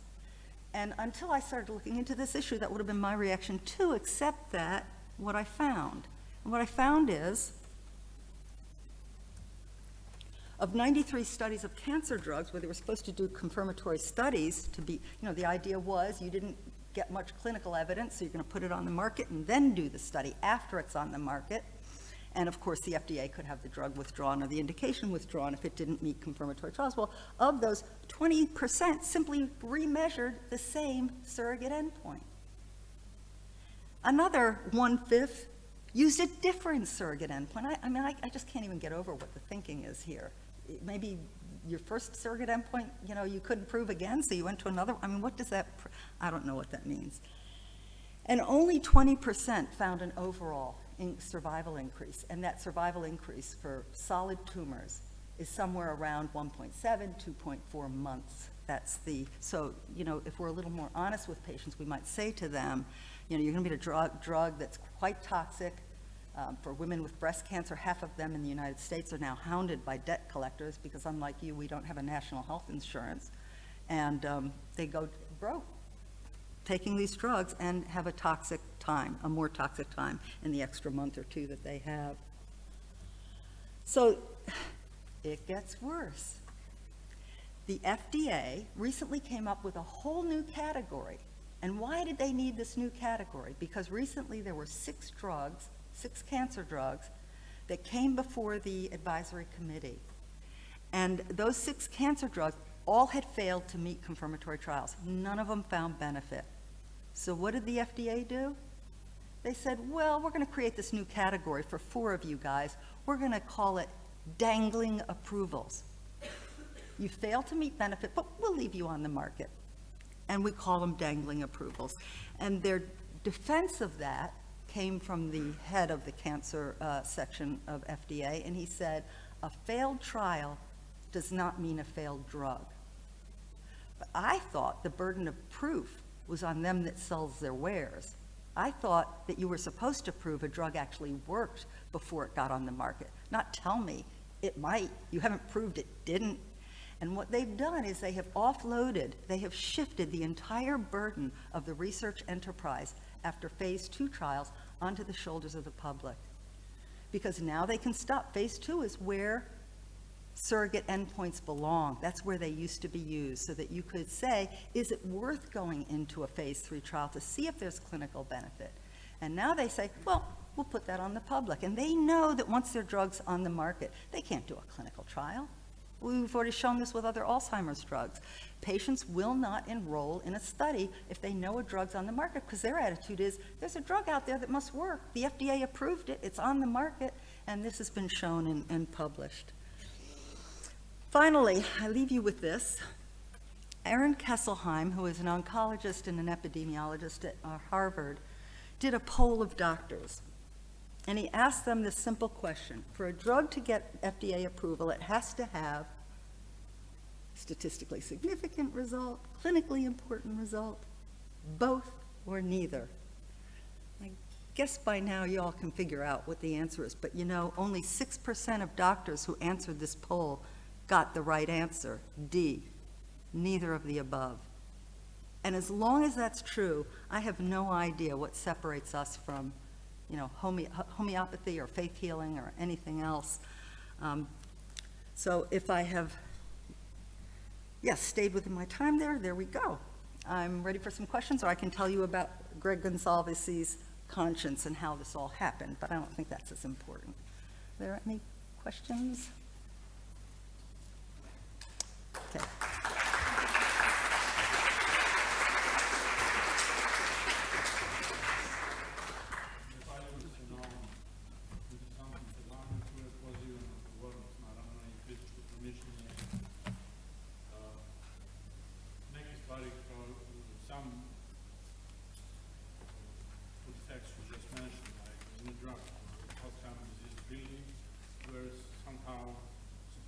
S2: And until I started looking into this issue, that would have been my reaction too, except that what I found. And what I found is, of 93 studies of cancer drugs where they were supposed to do confirmatory studies to be, the idea was you didn't get much clinical evidence, so you're going to put it on the market and then do the study after it's on the market. And of course, the FDA could have the drug withdrawn or the indication withdrawn if it didn't meet confirmatory trials. Well, of those, 20% simply remeasured the same surrogate endpoint. Another 1/5 used a different surrogate endpoint. I just can't even get over what the thinking is here. Maybe your first surrogate endpoint, you couldn't prove again, so you went to another. What does that, I don't know what that means. And only 20% found an overall survival increase, and that survival increase for solid tumors is somewhere around 1.7, 2.4 months. So, if we're a little more honest with patients, we might say to them, you're going to be a drug that's quite toxic. For women with breast cancer, half of them in the United States are now hounded by debt collectors because, unlike you, we don't have a national health insurance. And they go broke taking these drugs and have a more toxic time in the extra month or two that they have. So it gets worse. The FDA recently came up with a whole new category. And why did they need this new category? Because recently there were 6 cancer drugs that came before the advisory committee. And those 6 cancer drugs all had failed to meet confirmatory trials. None of them found benefit. So what did the FDA do? They said, well, we're going to create this new category for 4 of you guys. We're going to call it dangling approvals. You fail to meet benefit, but we'll leave you on the market. And we call them dangling approvals. And their defense of that came from the head of the cancer section of FDA, and he said, a failed trial does not mean a failed drug. But I thought the burden of proof was on them that sells their wares. I thought that you were supposed to prove a drug actually worked before it got on the market, not tell me it might. You haven't proved it didn't. And what they've done is they have shifted the entire burden of the research enterprise after phase 2 trials onto the shoulders of the public. Because now they can stop. Phase 2 is where surrogate endpoints belong. That's where they used to be used, so that you could say, is it worth going into a phase 3 trial to see if there's clinical benefit? And now they say, well, we'll put that on the public. And they know that once their drug's on the market, they can't do a clinical trial. We've already shown this with other Alzheimer's drugs. Patients will not enroll in a study if they know a drug's on the market, because their attitude is, there's a drug out there that must work. The FDA approved it, it's on the market, and this has been shown and published. Finally, I leave you with this. Aaron Kesselheim, who is an oncologist and an epidemiologist at Harvard, did a poll of doctors. And he asked them this simple question. For a drug to get FDA approval, it has to have statistically significant result, clinically important result, both or neither. I guess by now you all can figure out what the answer is, but only 6% of doctors who answered this poll got the right answer, D, neither of the above. And as long as that's true, I have no idea what separates us from homeopathy or faith healing or anything else. So if I have, yes, stayed within my time there we go. I'm ready for some questions, or I can tell you about Greg Gonsalves's conscience and how this all happened, but I don't think that's as important. Are there any questions? Okay.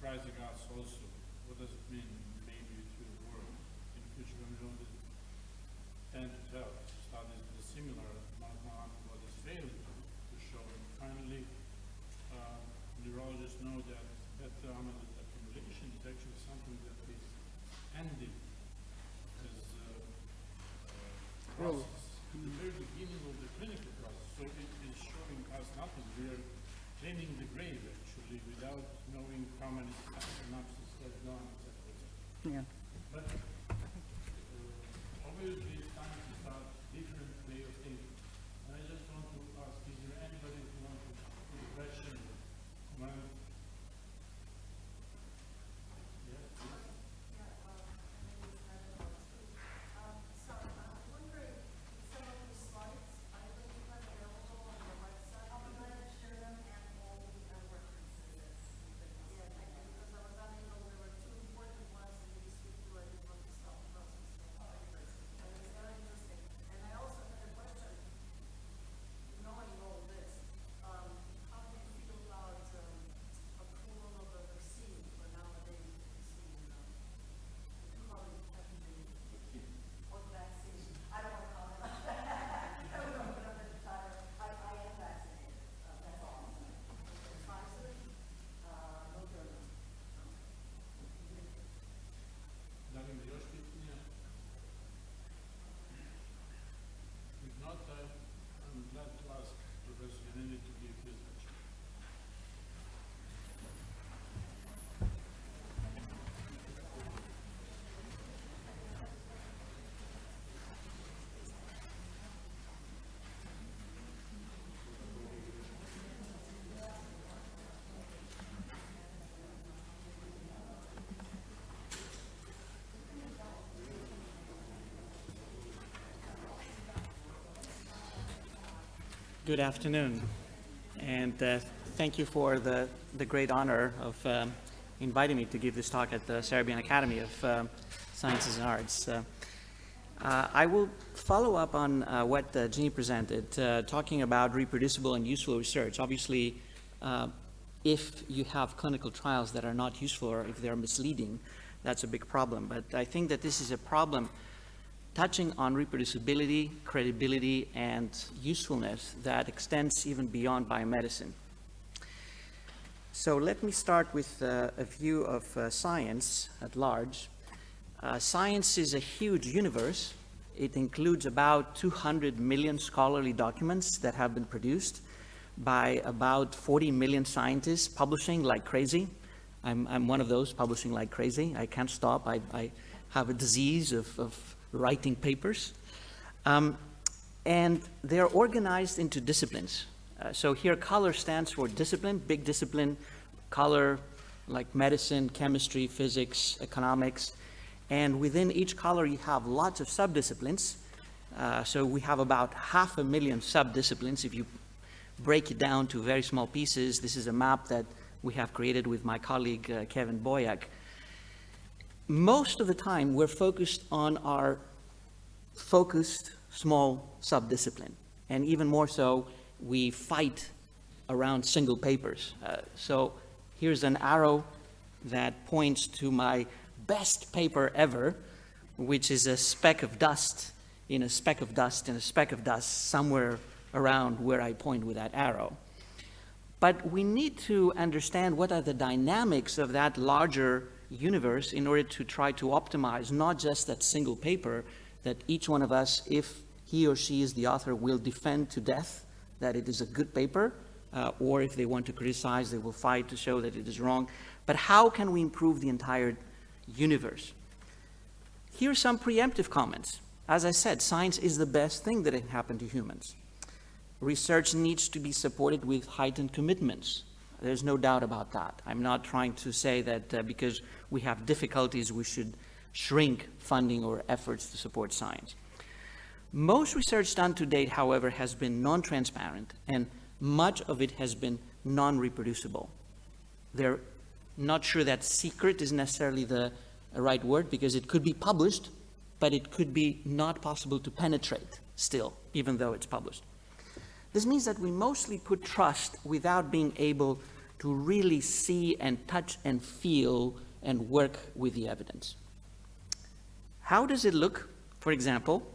S1: Surprising us also, what does it mean maybe to the world in the future when we don't tend to tell studies the similar monoclonal antibodies fail to show. And finally, neurologists know that beta amyloid accumulation is actually something that is ending as a process at the very beginning of the clinical process. So it is showing us nothing. We are cleaning the grave actually without knowing how many synapses have gone, etc.
S2: Yeah.
S1: But obviously scientists are different way of thinking. And I just want to ask, is there anybody who wants to put a question, comment? I'm glad to ask Professor JEANNE to give his lecture.
S3: Good afternoon, and thank you for the great honor of inviting me to give this talk at the Serbian Academy of Sciences and Arts. I will follow up on what Ginny presented, talking about reproducible and useful research. Obviously, if you have clinical trials that are not useful or if they're misleading, that's a big problem. But I think that this is a problem touching on reproducibility, credibility, and usefulness that extends even beyond biomedicine. So let me start with a view of science at large. Science is a huge universe. It includes about 200 million scholarly documents that have been produced by about 40 million scientists publishing like crazy. I'm one of those publishing like crazy. I can't stop. I have a disease of writing papers. And they're organized into disciplines. So here color stands for discipline, big discipline, color like medicine, chemistry, physics, economics. And within each color you have lots of subdisciplines. So we have about 500,000 subdisciplines. If you break it down to very small pieces, this is a map that we have created with my colleague Kevin Boyack. Most of the time we're focused on our focused small subdiscipline, and even more so we fight around single papers. So here's an arrow that points to my best paper ever, which is a speck of dust in a speck of dust in a speck of dust somewhere around where I point with that arrow. But we need to understand what are the dynamics of that larger universe in order to try to optimize not just that single paper that each one of us, if he or she is the author, will defend to death that it is a good paper, or if they want to criticize, they will fight to show that it is wrong. But how can we improve the entire universe? Here are some preemptive comments. As I said, science is the best thing that can happen to humans. Research needs to be supported with heightened commitments. There's no doubt about that. I'm not trying to say that because we have difficulties, we should shrink funding or efforts to support science. Most research done to date, however, has been non-transparent, and much of it has been non-reproducible. They're not sure that secret is necessarily the right word, because it could be published, but it could be not possible to penetrate still, even though it's published. This means that we mostly put trust without being able to really see and touch and feel and work with the evidence. How does it look, for example,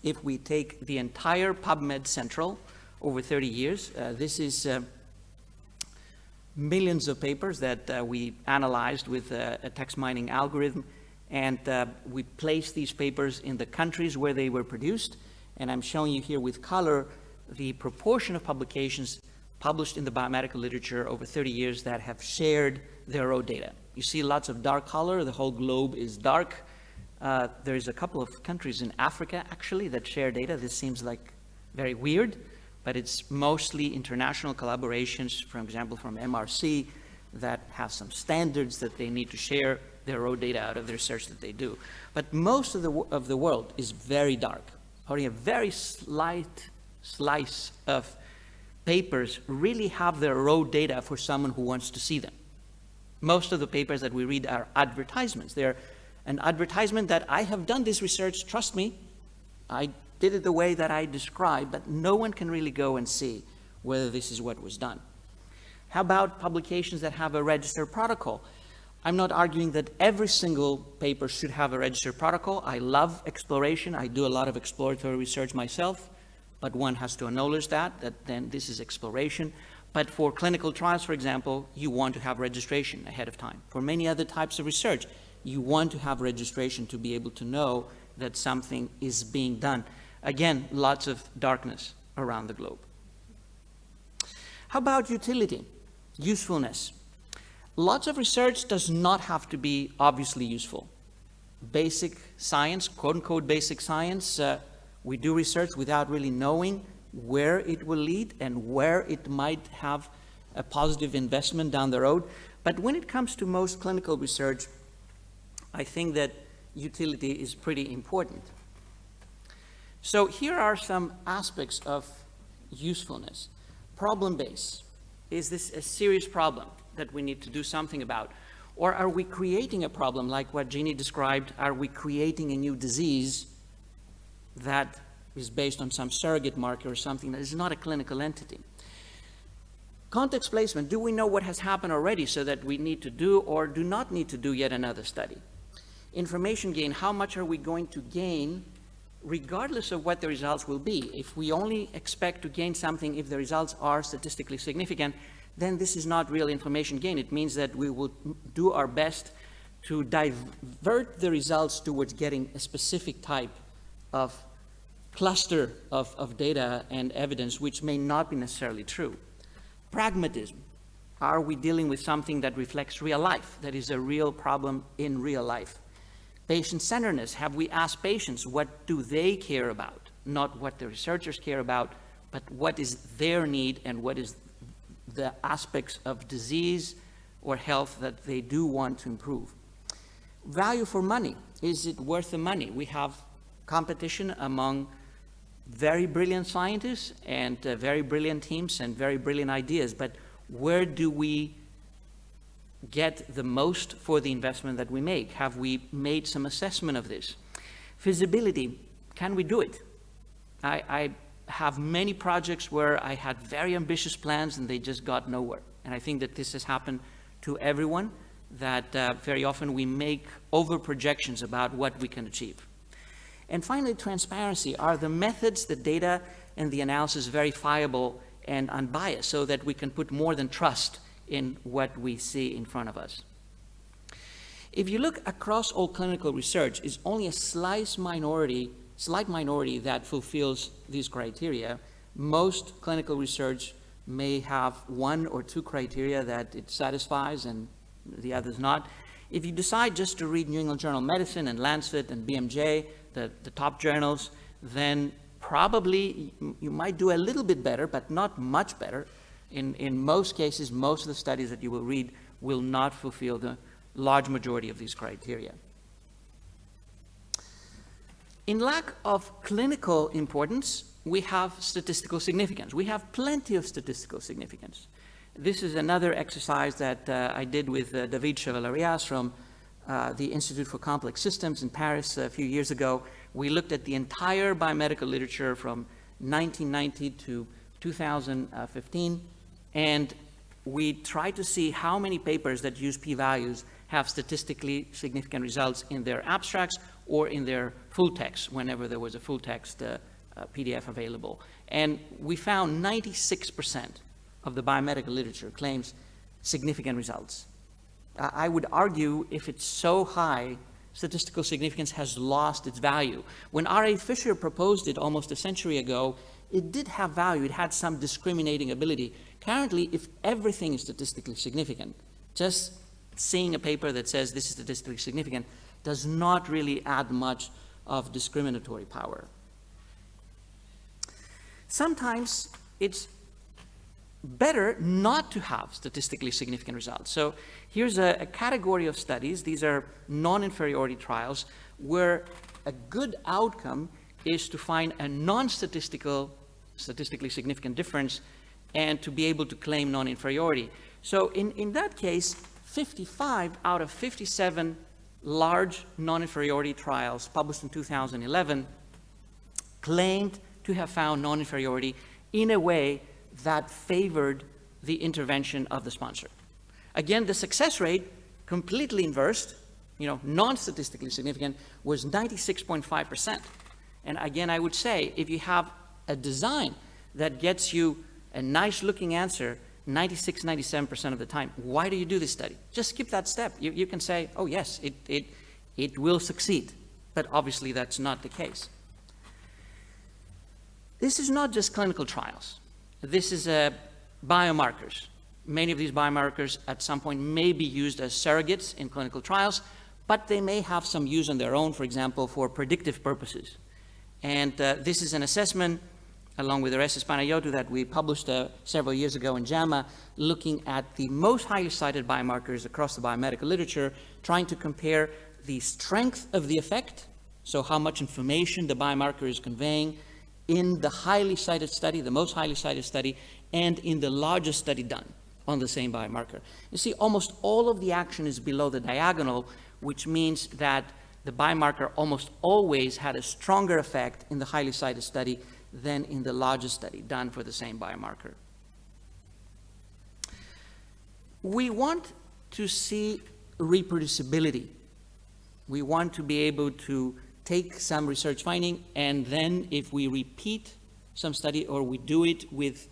S3: if we take the entire PubMed Central over 30 years? This is millions of papers that we analyzed with a text mining algorithm, and we placed these papers in the countries where they were produced, and I'm showing you here with color the proportion of publications published in the biomedical literature over 30 years that have shared their raw data. You see lots of dark color, the whole globe is dark. There's a couple of countries in Africa, actually, that share data. This seems like very weird, but it's mostly international collaborations, for example, from MRC, that have some standards that they need to share their raw data out of the research that they do. But most of the world is very dark. Only a very slight slice of papers really have their raw data for someone who wants to see them. Most of the papers that we read are advertisements. They're an advertisement that I have done this research, trust me, I did it the way that I described, but no one can really go and see whether this is what was done. How about publications that have a registered protocol? I'm not arguing that every single paper should have a registered protocol. I love exploration. I do a lot of exploratory research myself, but one has to acknowledge that then this is exploration. But for clinical trials, for example, you want to have registration ahead of time. For many other types of research, you want to have registration to be able to know that something is being done. Again, lots of darkness around the globe. How about utility, usefulness? Lots of research does not have to be obviously useful. Basic science, quote unquote basic science, we do research without really knowing where it will lead and where it might have a positive investment down the road. But when it comes to most clinical research, I think that utility is pretty important. So here are some aspects of usefulness. Problem base. Is this a serious problem that we need to do something about? Or are we creating a problem like what Jeannie described? Are we creating a new disease that is based on some surrogate marker or something that is not a clinical entity? Context placement. Do we know what has happened already so that we need to do or do not need to do yet another study? Information gain. How much are we going to gain regardless of what the results will be? If we only expect to gain something if the results are statistically significant, then this is not real information gain. It means that we will do our best to divert the results towards getting a specific type of cluster of data and evidence which may not be necessarily true. Pragmatism. Are we dealing with something that reflects real life, that is a real problem in real life? Patient-centeredness. Have we asked patients what do they care about? Not what the researchers care about, but what is their need and what is the aspects of disease or health that they do want to improve. Value for money. Is it worth the money? We have competition among very brilliant scientists and very brilliant teams and very brilliant ideas, but where do we get the most for the investment that we make? Have we made some assessment of this? Feasibility. Can we do it? I have many projects where I had very ambitious plans and they just got nowhere. And I think that this has happened to everyone, that very often we make over projections about what we can achieve. And finally, transparency. Are the methods, the data, and the analysis verifiable and unbiased so that we can put more than trust in what we see in front of us? If you look across all clinical research, it's only a slight minority that fulfills these criteria. Most clinical research may have one or two criteria that it satisfies and the others not. If you decide just to read New England Journal of Medicine and Lancet and BMJ, the top journals, then probably you might do a little bit better, but not much better. In most cases, most of the studies that you will read will not fulfill the large majority of these criteria. In lack of clinical importance, we have statistical significance. We have plenty of statistical significance. This is another exercise that I did with David Chevalerias from the Institute for Complex Systems in Paris a few years ago. We looked at the entire biomedical literature from 1990 to 2015, and we tried to see how many papers that use p-values have statistically significant results in their abstracts or in their full text, whenever there was a full text PDF available. And we found 96% of the biomedical literature claims significant results. I would argue if it's so high, statistical significance has lost its value. When R.A. Fisher proposed it almost a century ago, it did have value, it had some discriminating ability. Currently, if everything is statistically significant, just seeing a paper that says this is statistically significant does not really add much of discriminatory power. Sometimes it's better not to have statistically significant results. So here's a category of studies. These are non-inferiority trials where a good outcome is to find a statistically significant difference and to be able to claim non-inferiority. So in that case, 55 out of 57 large non-inferiority trials published in 2011 claimed to have found non-inferiority in a way that favored the intervention of the sponsor. Again, the success rate, completely inversed, non-statistically significant, was 96.5%. And again, I would say, if you have a design that gets you a nice looking answer 96, 97% of the time, why do you do this study? Just skip that step. You can say, oh yes, it will succeed. But obviously that's not the case. This is not just clinical trials. This is biomarkers. Many of these biomarkers at some point may be used as surrogates in clinical trials, but they may have some use on their own, for example, for predictive purposes. And this is an assessment, along with Orestes Panagiotou, that we published several years ago in JAMA, looking at the most highly cited biomarkers across the biomedical literature, trying to compare the strength of the effect, so how much information the biomarker is conveying, in the highly cited study, the most highly cited study, and in the largest study done on the same biomarker. You see, almost all of the action is below the diagonal, which means that the biomarker almost always had a stronger effect in the highly cited study than in the largest study done for the same biomarker. We want to see reproducibility. We want to be able to take some research finding, and then if we repeat some study or we do it with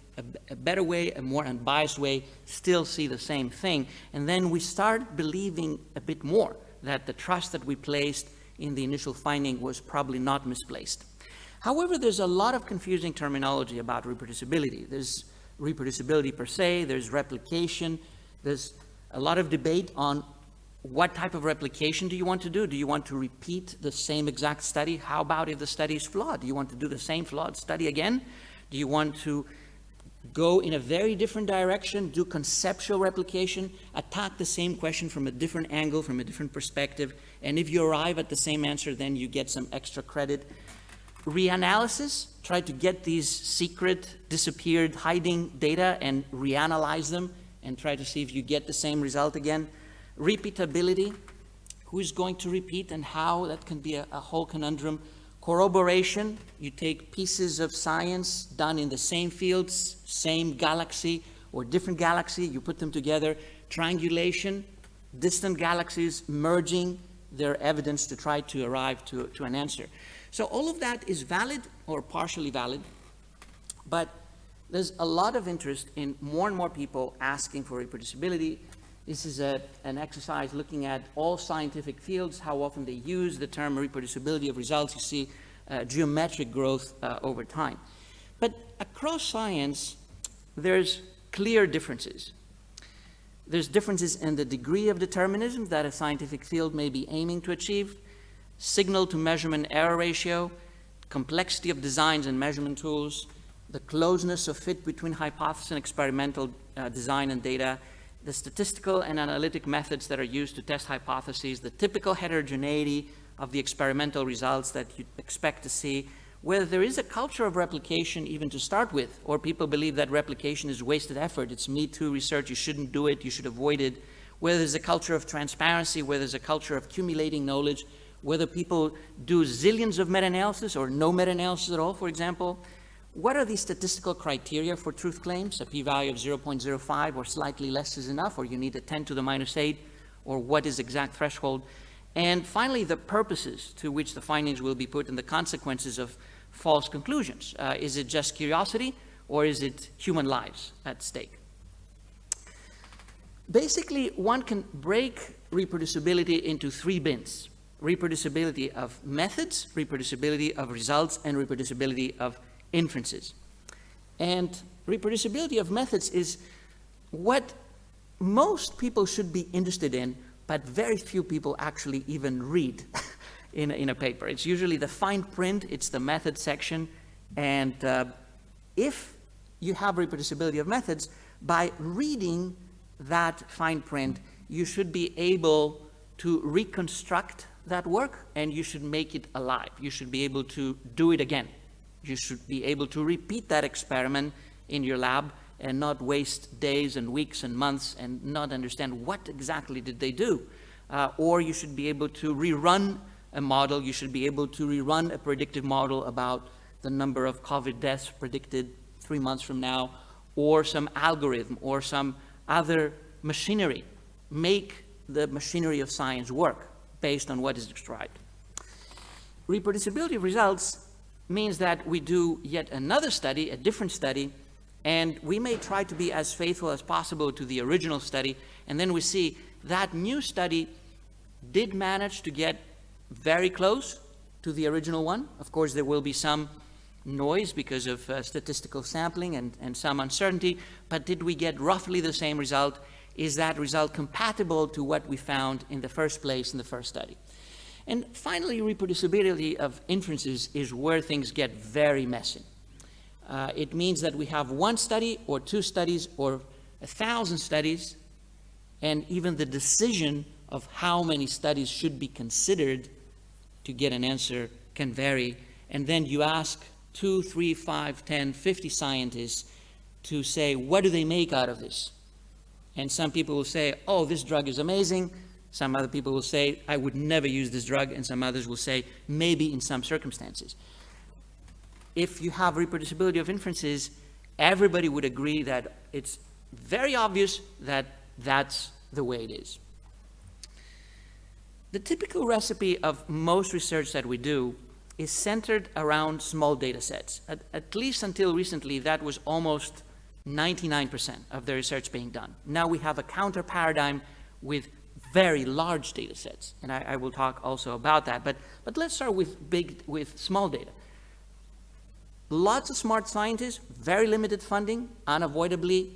S3: a better way, a more unbiased way, still see the same thing. And then we start believing a bit more that the trust that we placed in the initial finding was probably not misplaced. However, there's a lot of confusing terminology about reproducibility. There's reproducibility per se, there's replication, there's a lot of debate on what type of replication do you want to do? Do you want to repeat the same exact study? How about if the study is flawed? Do you want to do the same flawed study again? Do you want to go in a very different direction, do conceptual replication, attack the same question from a different angle, from a different perspective, and if you arrive at the same answer, then you get some extra credit? Reanalysis, try to get these secret, disappeared, hiding data and reanalyze them and try to see if you get the same result again. Repeatability, who is going to repeat and how, that can be a whole conundrum. Corroboration, you take pieces of science done in the same fields, same galaxy or different galaxy, you put them together. Triangulation, distant galaxies merging their evidence to try to arrive to an answer. So all of that is valid or partially valid, but there's a lot of interest in more and more people asking for reproducibility. This is an exercise looking at all scientific fields, how often they use the term reproducibility of results. You see geometric growth over time. But across science, there's clear differences. There's differences in the degree of determinism that a scientific field may be aiming to achieve, signal to measurement error ratio, complexity of designs and measurement tools, the closeness of fit between hypothesis and experimental design and data, the statistical and analytic methods that are used to test hypotheses, the typical heterogeneity of the experimental results that you expect to see, whether there is a culture of replication even to start with, or people believe that replication is wasted effort, it's Me Too research, you shouldn't do it, you should avoid it, whether there's a culture of transparency, whether there's a culture of accumulating knowledge, whether people do zillions of meta-analysis or no meta-analysis at all, for example. What are the statistical criteria for truth claims? A p-value of 0.05 or slightly less is enough, or you need a 10 to the minus 8, or what is exact threshold? And finally, the purposes to which the findings will be put and the consequences of false conclusions. Is it just curiosity, or is it human lives at stake? Basically, one can break reproducibility into 3 bins: reproducibility of methods, reproducibility of results, and reproducibility of inferences. And reproducibility of methods is what most people should be interested in, but very few people actually even read in a paper. It's usually the fine print, it's the method section, and if you have reproducibility of methods, by reading that fine print, you should be able to reconstruct that work, and you should make it alive. You should be able to do it again. You should be able to repeat that experiment in your lab and not waste days and weeks and months and not understand what exactly did they do. Or you should be able to rerun a model. You should be able to rerun a predictive model about the number of COVID deaths predicted 3 months from now, or some algorithm or some other machinery. Make the machinery of science work based on what is described. Reproducibility of results means that we do yet another study, a different study, and we may try to be as faithful as possible to the original study, and then we see that new study did manage to get very close to the original one. Of course, there will be some noise because of statistical sampling and some uncertainty, but did we get roughly the same result? Is that result compatible to what we found in the first place in the first study? And finally, reproducibility of inferences is where things get very messy. It means that we have 1 study or 2 studies or 1,000 studies, and even the decision of how many studies should be considered to get an answer can vary. And then you ask 2, 3, 5, 10, 50 scientists to say, what do they make out of this? And some people will say, oh, this drug is amazing. Some other people will say, I would never use this drug, and some others will say, maybe in some circumstances. If you have reproducibility of inferences, everybody would agree that it's very obvious that that's the way it is. The typical recipe of most research that we do is centered around small data sets. At least until recently, that was almost 99% of the research being done. Now we have a counter paradigm with very large data sets, and I will talk also about that. But let's start with small data. Lots of smart scientists, very limited funding, unavoidably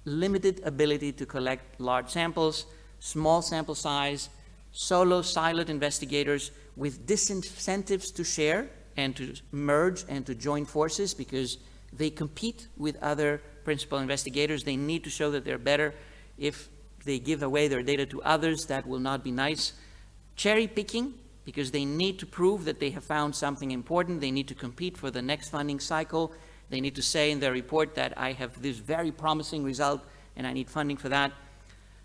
S3: limited ability to collect large samples, small sample size, solo, silent investigators with disincentives to share and to merge and to join forces because they compete with other principal investigators. They need to show that they're better. If they give away their data to others, that will not be nice. Cherry picking, because they need to prove that they have found something important. They need to compete for the next funding cycle. They need to say in their report that I have this very promising result and I need funding for that.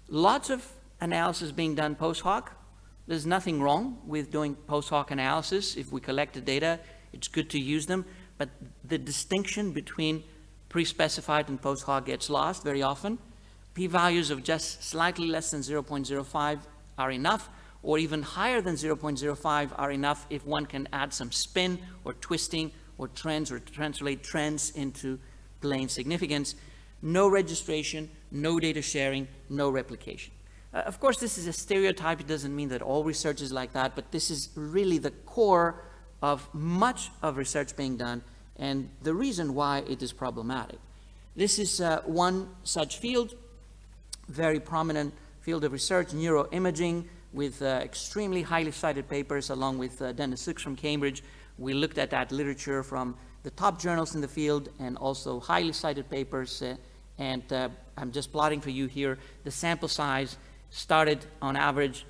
S3: Lots of analysis being done post hoc. There's nothing wrong with doing post hoc analysis. If we collect the data, it's good to use them. But the distinction between pre-specified and post hoc gets lost very often. P-values of just slightly less than 0.05 are enough, or even higher than 0.05 are enough if one can add some spin or twisting or trends or translate trends into plain significance. No registration, no data sharing, no replication. Of course, this is a stereotype. It doesn't mean that all research is like that, but this is really the core of much of research being done and the reason why it is problematic. This is one such field, very prominent field of research, neuroimaging, with extremely highly cited papers along with Dennis Six from Cambridge. We looked at that literature from the top journals in the field and also highly cited papers. And I'm just plotting for you here. The sample size started on average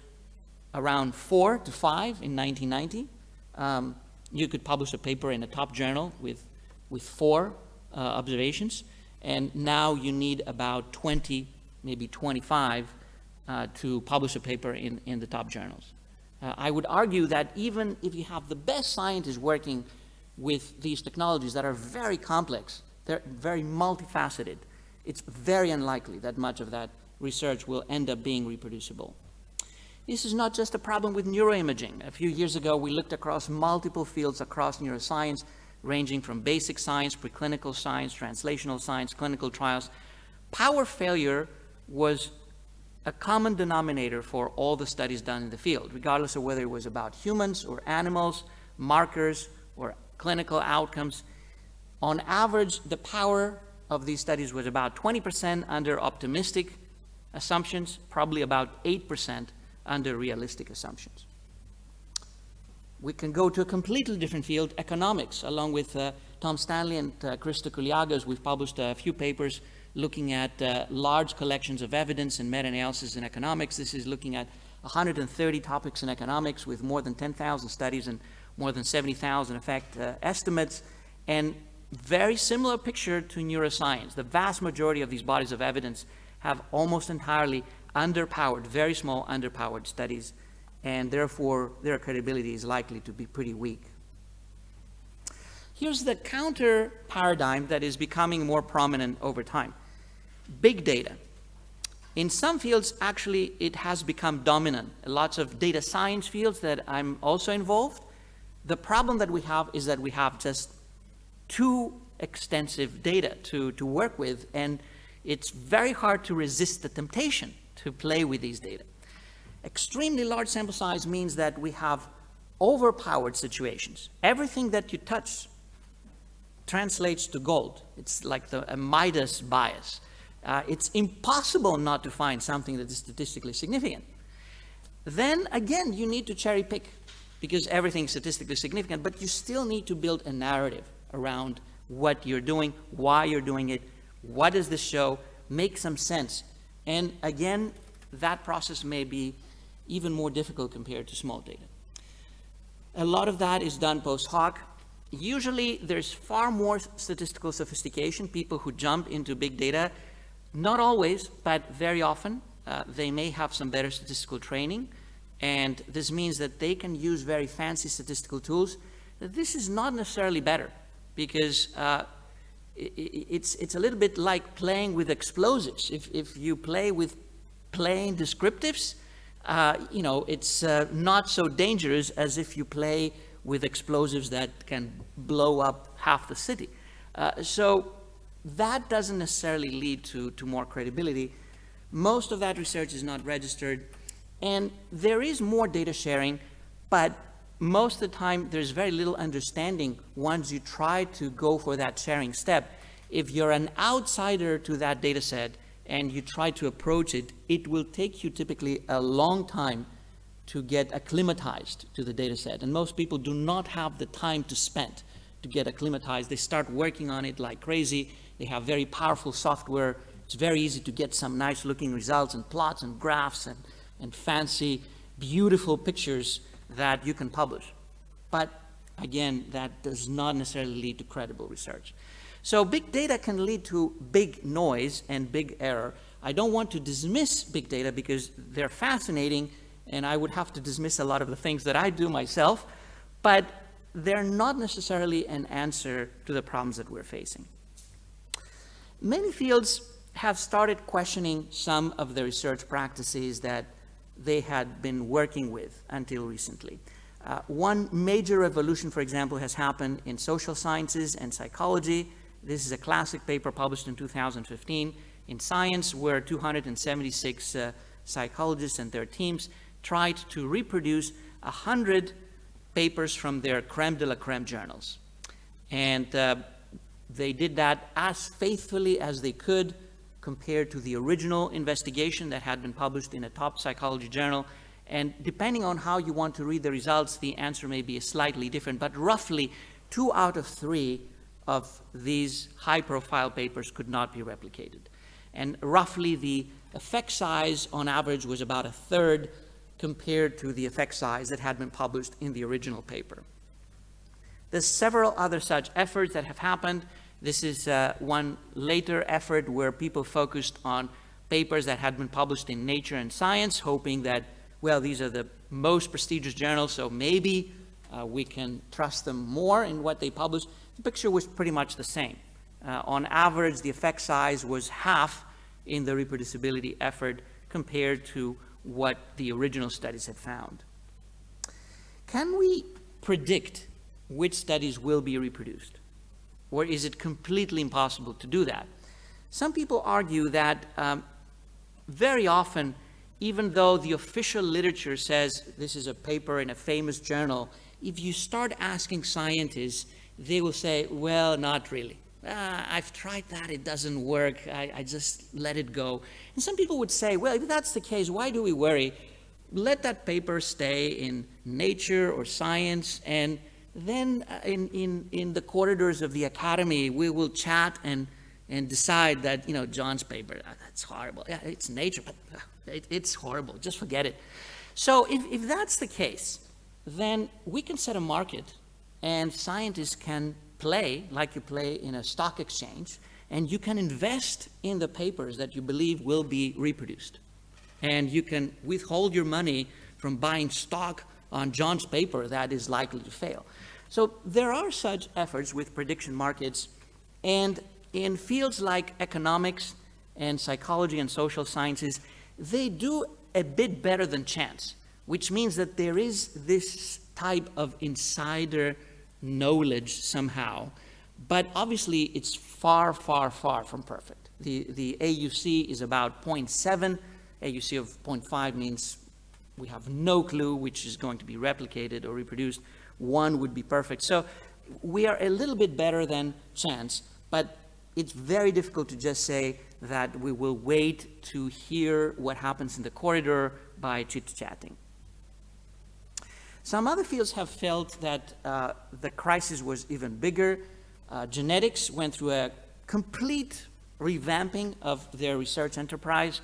S3: around 4 to 5 in 1990. You could publish a paper in a top journal with 4 observations. And now you need about 20, maybe 25 to publish a paper in the top journals. I would argue that even if you have the best scientists working with these technologies that are very complex, they're very multifaceted, it's very unlikely that much of that research will end up being reproducible. This is not just a problem with neuroimaging. A few years ago, we looked across multiple fields across neuroscience, ranging from basic science, preclinical science, translational science, clinical trials. Power failure was a common denominator for all the studies done in the field, regardless of whether it was about humans or animals, markers, or clinical outcomes. On average, the power of these studies was about 20% under optimistic assumptions, probably about 8% under realistic assumptions. We can go to a completely different field, economics. Along with Tom Stanley and Krista Kuliagas, we've published a few papers looking at large collections of evidence and meta-analysis in economics. This is looking at 130 topics in economics with more than 10,000 studies and more than 70,000 effect estimates, and very similar picture to neuroscience. The vast majority of these bodies of evidence have almost entirely underpowered, very small underpowered studies, and therefore their credibility is likely to be pretty weak. Here's the counter paradigm that is becoming more prominent over time. Big data. In some fields, actually, it has become dominant. Lots of data science fields that I'm also involved. The problem that we have is that we have just too extensive data to work with, and it's very hard to resist the temptation to play with these data. Extremely large sample size means that we have overpowered situations. Everything that you touch translates to gold. It's like a Midas bias. It's impossible not to find something that is statistically significant. Then again, you need to cherry pick because everything is statistically significant, but you still need to build a narrative around what you're doing, why you're doing it, what does this show, make some sense. And again, that process may be even more difficult compared to small data. A lot of that is done post hoc. Usually there's far more statistical sophistication, people who jump into big data. Not always, but very often, they may have some better statistical training, and this means that they can use very fancy statistical tools. This is not necessarily better, because it's a little bit like playing with explosives. If you play with plain descriptives, you know, it's not so dangerous as if you play with explosives that can blow up half the city. So that doesn't necessarily lead to more credibility. Most of that research is not registered, and there is more data sharing, but most of the time there's very little understanding once you try to go for that sharing step. If you're an outsider to that data set and you try to approach it, it will take you typically a long time to get acclimatized to the data set. And most people do not have the time to spend to get acclimatized. They start working on it like crazy. They have very powerful software. It's very easy to get some nice looking results and plots and graphs and fancy, beautiful pictures that you can publish. But again, that does not necessarily lead to credible research. So big data can lead to big noise and big error. I don't want to dismiss big data because they're fascinating, and I would have to dismiss a lot of the things that I do myself, but they're not necessarily an answer to the problems that we're facing. Many fields have started questioning some of the research practices that they had been working with until recently. One major revolution, for example, has happened in social sciences and psychology. This is a classic paper published in 2015 in Science, where 276 psychologists and their teams tried to reproduce 100 papers from their creme de la creme journals. And They did that as faithfully as they could compared to the original investigation that had been published in a top psychology journal. And depending on how you want to read the results, the answer may be slightly different, but roughly 2 out of 3 of these high-profile papers could not be replicated. And roughly the effect size on average was about 1/3 compared to the effect size that had been published in the original paper. There's several other such efforts that have happened. This is one later effort where people focused on papers that had been published in Nature and Science, hoping that, well, these are the most prestigious journals, so maybe we can trust them more in what they publish. The picture was pretty much the same. On average, the effect size was half in the reproducibility effort compared to what the original studies had found. Can we predict which studies will be reproduced? Or is it completely impossible to do that? Some people argue that very often, even though the official literature says this is a paper in a famous journal, if you start asking scientists, they will say, well, not really. I've tried that, it doesn't work, I just let it go. And some people would say, well, if that's the case, why do we worry? Let that paper stay in Nature or Science, and then in the corridors of the academy, we will chat and decide that, you know, John's paper, that's horrible. Yeah, it's Nature, but it's horrible, just forget it. So if that's the case, then we can set a market, and scientists can play like you play in a stock exchange, and you can invest in the papers that you believe will be reproduced. And you can withhold your money from buying stock on John's paper that is likely to fail. So there are such efforts with prediction markets, and in fields like economics and psychology and social sciences, they do a bit better than chance, which means that there is this type of insider knowledge somehow, but obviously it's far, far, far from perfect. The AUC is about 0.7. AUC of 0.5 means we have no clue which is going to be replicated or reproduced. 1 would be perfect. So we are a little bit better than chance, but it's very difficult to just say that we will wait to hear what happens in the corridor by chit-chatting. Some other fields have felt that the crisis was even bigger. Genetics went through a complete revamping of their research enterprise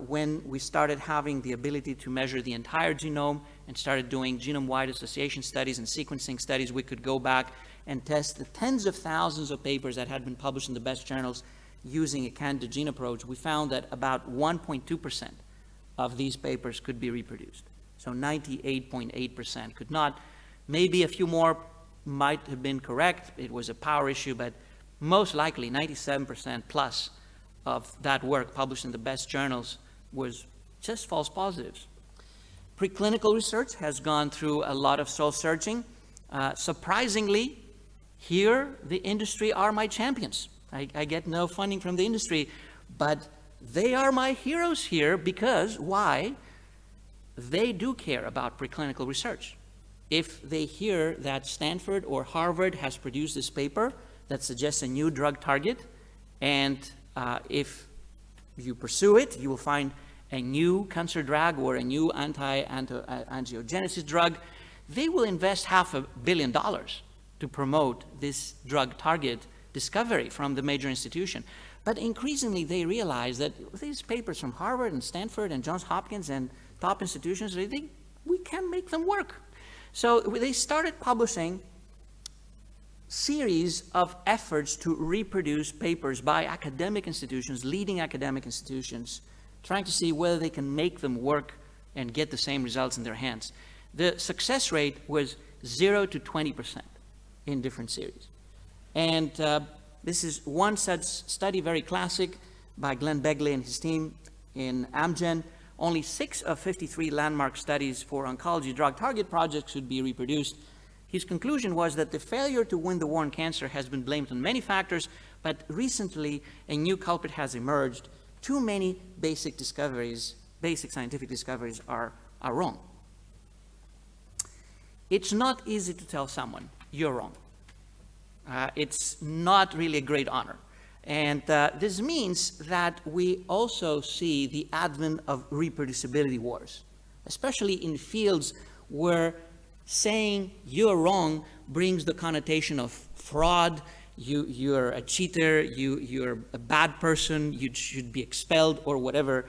S3: when we started having the ability to measure the entire genome and started doing genome-wide association studies and sequencing studies. We could go back and test the tens of thousands of papers that had been published in the best journals using a candidate gene approach. We found that about 1.2% of these papers could be reproduced. So 98.8% could not. Maybe a few more might have been correct. It was a power issue, but most likely 97% plus of that work published in the best journals was just false positives. Preclinical research has gone through a lot of soul searching. Surprisingly, here the industry are my champions. I get no funding from the industry, but they are my heroes here because, why? They do care about preclinical research. If they hear that Stanford or Harvard has produced this paper that suggests a new drug target, and if you pursue it, you will find a new cancer drug or a new anti-angiogenesis drug, they will invest $500 million to promote this drug target discovery from the major institution. But increasingly, they realize that these papers from Harvard and Stanford and Johns Hopkins and top institutions, they think we can make them work. So they started publishing series of efforts to reproduce papers by academic institutions, leading academic institutions, trying to see whether they can make them work and get the same results in their hands. The success rate was 0 to 20% in different series. And this is one such study, very classic, by Glenn Begley and his team in Amgen. Only 6 of 53 landmark studies for oncology drug target projects should be reproduced. His conclusion was that the failure to win the war on cancer has been blamed on many factors, but recently a new culprit has emerged. Too many basic scientific discoveries are wrong. It's not easy to tell someone, you're wrong. It's not really a great honor. And this means that we also see the advent of reproducibility wars, especially in fields where saying you're wrong brings the connotation of fraud, you're a cheater, you're a bad person, you should be expelled or whatever.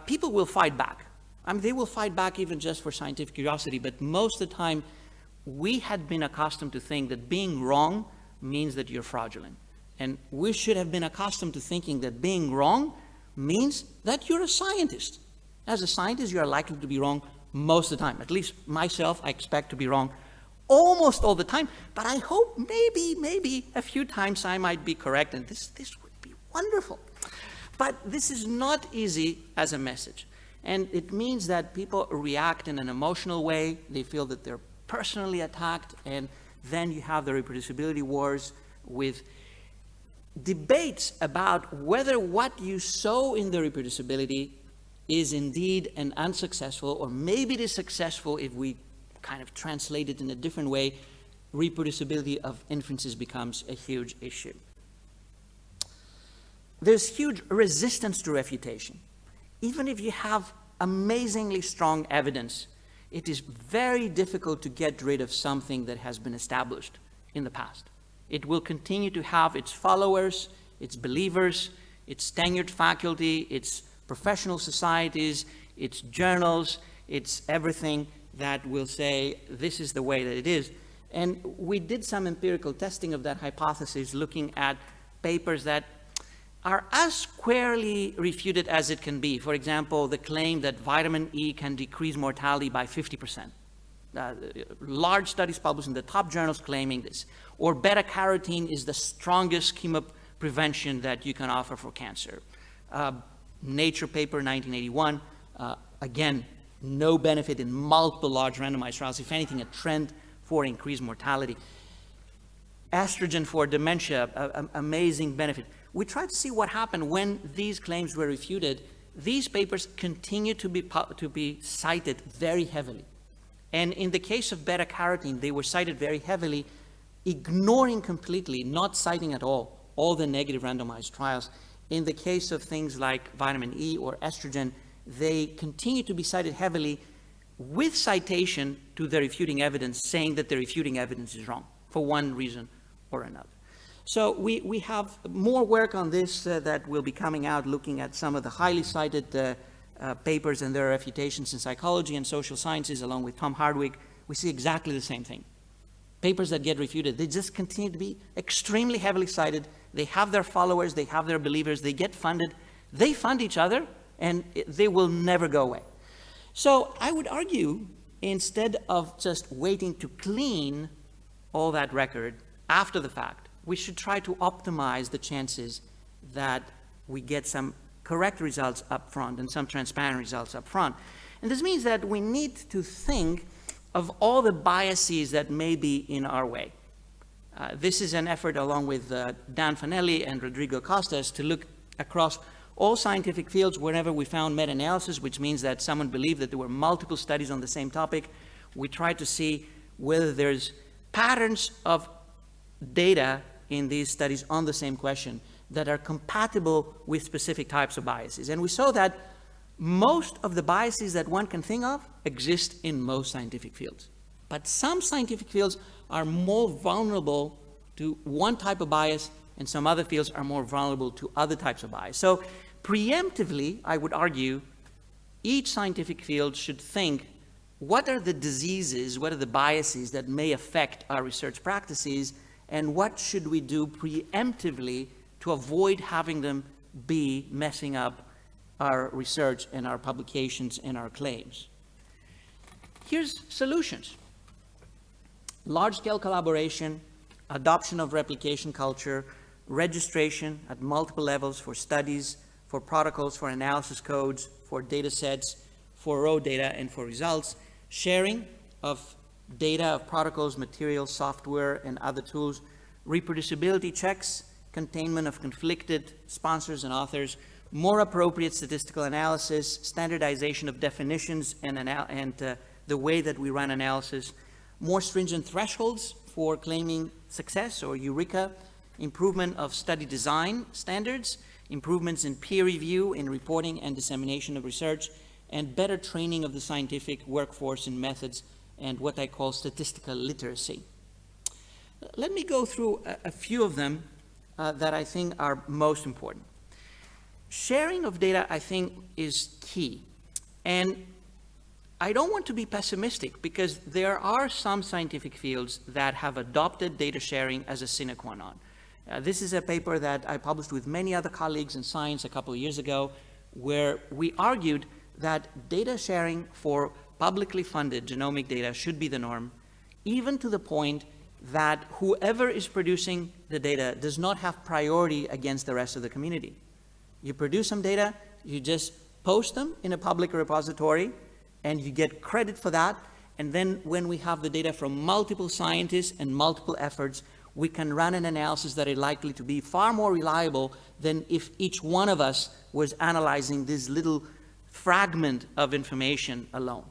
S3: People will fight back. I mean, they will fight back even just for scientific curiosity, but most of the time, we had been accustomed to think that being wrong means that you're fraudulent. And we should have been accustomed to thinking that being wrong means that you're a scientist. As a scientist, you are likely to be wrong most of the time. At least myself, I expect to be wrong almost all the time. But I hope maybe a few times I might be correct, and this would be wonderful. But this is not easy as a message. And it means that people react in an emotional way. They feel that they're personally attacked, and then you have the reproducibility wars with debates about whether what you saw in the reproducibility is indeed an unsuccessful, or maybe it is successful if we kind of translate it in a different way. Reproducibility of inferences becomes a huge issue. There's huge resistance to refutation. Even if you have amazingly strong evidence, it is very difficult to get rid of something that has been established in the past. It will continue to have its followers, its believers, its tenured faculty, its professional societies, its journals, its everything that will say this is the way that it is. And we did some empirical testing of that hypothesis, looking at papers that are as squarely refuted as it can be. For example, the claim that vitamin E can decrease mortality by 50%. Large studies published in the top journals claiming this. Or beta-carotene is the strongest chemoprevention that you can offer for cancer. Nature paper, 1981, again, no benefit in multiple large randomized trials. If anything, a trend for increased mortality. Estrogen for dementia, amazing benefit. We tried to see what happened when these claims were refuted. These papers continue to be cited very heavily. And in the case of beta-carotene, they were cited very heavily, ignoring completely, not citing at all the negative randomized trials. In the case of things like vitamin E or estrogen, they continue to be cited heavily with citation to the refuting evidence, saying that the refuting evidence is wrong for one reason or another. So we have more work on this that will be coming out, looking at some of the highly cited papers and their refutations in psychology and social sciences, along with Tom Hardwick. We see exactly the same thing. Papers that get refuted, they just continue to be extremely heavily cited. They have their followers, they have their believers, they get funded, they fund each other, and they will never go away. So I would argue, instead of just waiting to clean all that record after the fact, we should try to optimize the chances that we get some correct results up front and some transparent results up front. And this means that we need to think of all the biases that may be in our way. This is an effort along with Dan Fanelli and Rodrigo Costas to look across all scientific fields wherever we found meta-analysis, which means that someone believed that there were multiple studies on the same topic. We tried to see whether there's patterns of data in these studies on the same question that are compatible with specific types of biases. And we saw that most of the biases that one can think of exist in most scientific fields. But some scientific fields are more vulnerable to one type of bias, and some other fields are more vulnerable to other types of bias. So preemptively, I would argue, each scientific field should think, what are the diseases, what are the biases that may affect our research practices, and what should we do preemptively to avoid having them be messing up our research and our publications and our claims. Here's solutions. Large-scale collaboration, adoption of replication culture, registration at multiple levels for studies, for protocols, for analysis codes, for data sets, for raw data and for results, sharing of data, of protocols, materials, software, and other tools, reproducibility checks, containment of conflicted sponsors and authors, more appropriate statistical analysis, standardization of definitions and the way that we run analysis, more stringent thresholds for claiming success or eureka, improvement of study design standards, improvements in peer review, in reporting and dissemination of research, and better training of the scientific workforce in methods and what I call statistical literacy. Let me go through a few of them that I think are most important. Sharing of data, I think, is key. And I don't want to be pessimistic because there are some scientific fields that have adopted data sharing as a sine qua non. This is a paper that I published with many other colleagues in Science a couple of years ago, where we argued that data sharing for publicly funded genomic data should be the norm, even to the point that whoever is producing the data does not have priority against the rest of the community. You produce some data, you just post them in a public repository, and you get credit for that, and then when we have the data from multiple scientists and multiple efforts, we can run an analysis that is likely to be far more reliable than if each one of us was analyzing this little fragment of information alone.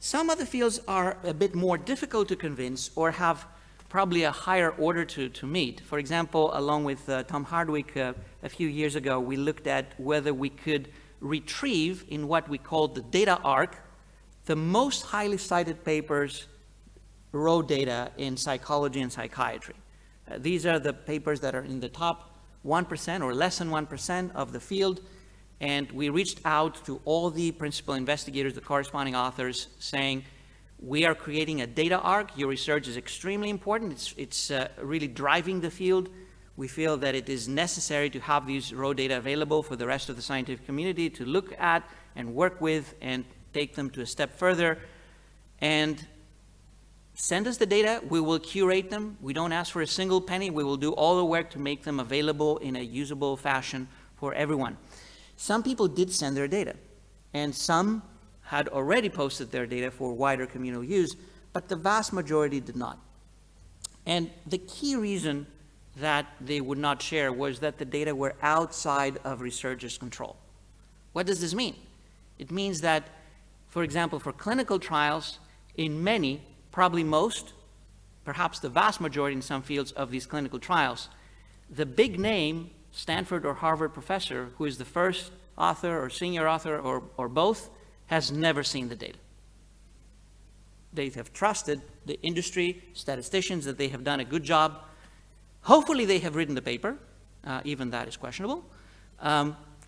S3: Some other fields are a bit more difficult to convince or have probably a higher order to meet. For example, along with Tom Hardwick a few years ago, we looked at whether we could retrieve in what we called the data arc, the most highly cited papers, raw data in psychology and psychiatry. These are the papers that are in the top 1% or less than 1% of the field. And we reached out to all the principal investigators, the corresponding authors, saying, we are creating a data arc. Your research is extremely important. It's really driving the field. We feel that it is necessary to have these raw data available for the rest of the scientific community to look at and work with and take them to a step further. And send us the data. We will curate them. We don't ask for a single penny. We will do all the work to make them available in a usable fashion for everyone. Some people did send their data, and some had already posted their data for wider communal use, but the vast majority did not. And the key reason that they would not share was that the data were outside of researchers' control. What does this mean? It means that, for example, for clinical trials, in many, probably most, perhaps the vast majority in some fields of these clinical trials, the big name Stanford or Harvard professor, who is the first author or senior author or both, has never seen the data. They have trusted the industry statisticians that they have done a good job. Hopefully they have written the paper, even that is questionable.